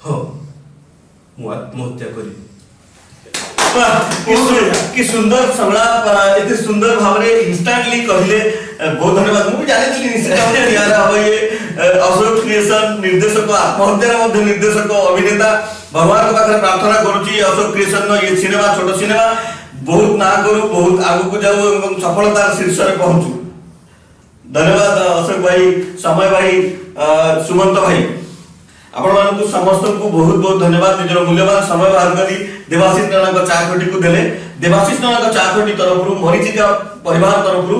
D: ହଁ, ମୁଁ ଆତ୍ମହତ୍ୟା କରିବି।
C: କି ସୁନ୍ଦର ସଂଳାପ, ଏତେ ସୁନ୍ଦର ଭାବରେ ଇନଷ୍ଟାଣ୍ଟଲି କହିଲେ, ବହୁତ ଧନ୍ୟବାଦ। ମୁଁ ବି ଜାଣିଥିଲି ନିଶ୍ଚିତ ଭାବରେ ନିଆରା ହବ ଇଏ। ଅଶୋକ କ୍ରିଏସନ ନିର୍ଦ୍ଦେଶକ, ଆତ୍ମହତ୍ୟାର ମଧ୍ୟ ନିର୍ଦ୍ଦେଶକ, ଅଭିନେତା। ଭଗବାନଙ୍କ ପାଖରେ ପ୍ରାର୍ଥନା କରୁଛି ଅଶୋକ କ୍ରିଏସନ ଇଏ ସିନେମା, ଛୋଟ ସିନେମା ବହୁତ ନାଁ କରୁ, ବହୁତ ଆଗକୁ ଯାଉ ଏବଂ ସଫଳତାର ଶୀର୍ଷରେ ପହଞ୍ଚୁ। ଧନ୍ୟବାଦ ଅଶୋକ ଭାଇ, ସମୟ ଭାଇ, ସୁମନ୍ତ ଭାଇ, ଆପଣମାନଙ୍କୁ ସମସ୍ତଙ୍କୁ ବହୁତ ବହୁତ ଧନ୍ୟବାଦ। ନିଜର ମୂଲ୍ୟବାନ ସମୟ ବାହାର କରି ଦେବାଶିଷ ନାନାଙ୍କ ଚା ଖଟିକୁ ଦେଲେ। ଦେବାଶିଷ ନାନାଙ୍କ ଚା ଖଟି ତରଫରୁ, ମରିଚିକା ପରିବାର ତରଫରୁ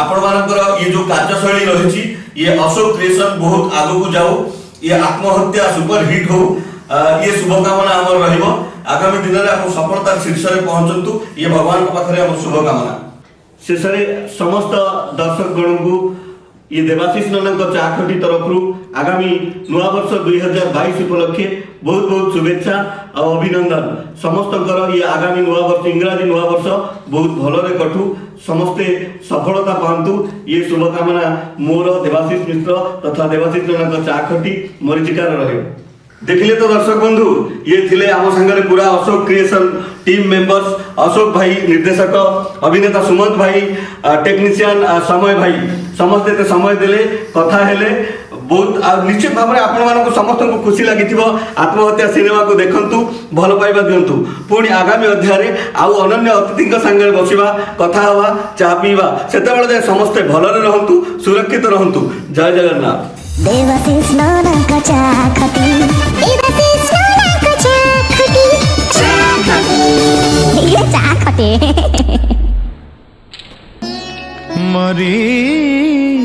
C: ଆପଣମାନଙ୍କର ଇଏ ଯୋଉ କାର୍ଯ୍ୟଶୈଳୀ ରହିଛି, ଇଏ ଅଶୋକ କ୍ରିଏସନ ବହୁତ ଆଗକୁ ଯାଉ, ଇଏ ଆତ୍ମହତ୍ୟା ସୁପର ହିଟ୍ ହଉ, ଇଏ शुभकामना आमर रहिबो। आगामी दिन रे आपण सफलतार शीर्षरे पहुंचंतु, ये भगवान को पाखरे हम शुभकामना। शेषरे समस्त दर्शक गण को ये देवाशीष नंदन चाखटी तरफ आगामी नुआ वर्ष 2022 उपलक्षे बहुत बहुत शुभेच्छा और अभिनंदन। समस्त ये आगामी नुआ वर्ष इंग्राजी नुआ वर्ष बहुत भलरे कटू, समस्ते सफलता पातु, ये शुभकामना मोर देवाशीष मिश्र तथा देवाशीष नंदन चाखटी मरीचिकार रहे। देखिले तो दर्शक बंधु, ये थिले आम संगे पूरा Ashok creation team members, Ashok भाई निर्देशक, अभिनेता सुमंत भाई, टेक्नीशियन समय भाई, समस्ते समय देले, कथा हेले बहुत निश्चित भाव में आपण मानक समस्त को खुशी लगी। आत्महत्या सिनेमा को देखंतु, भल पाइबा दिंतु। पुणी आगामी अध्याय आउ अनन्य अतिथि संगे बसिबा, कथा हवा, चा पीवा, सेतेबेले जाय समस्ते भलरे रहंतु, सुरक्षित रहंतु। जय जगन्नाथ।
B: देवाशीष नंदन चाखटी, देवाशीष नंदन चाखटी, चाखटी।
A: मरीचिका।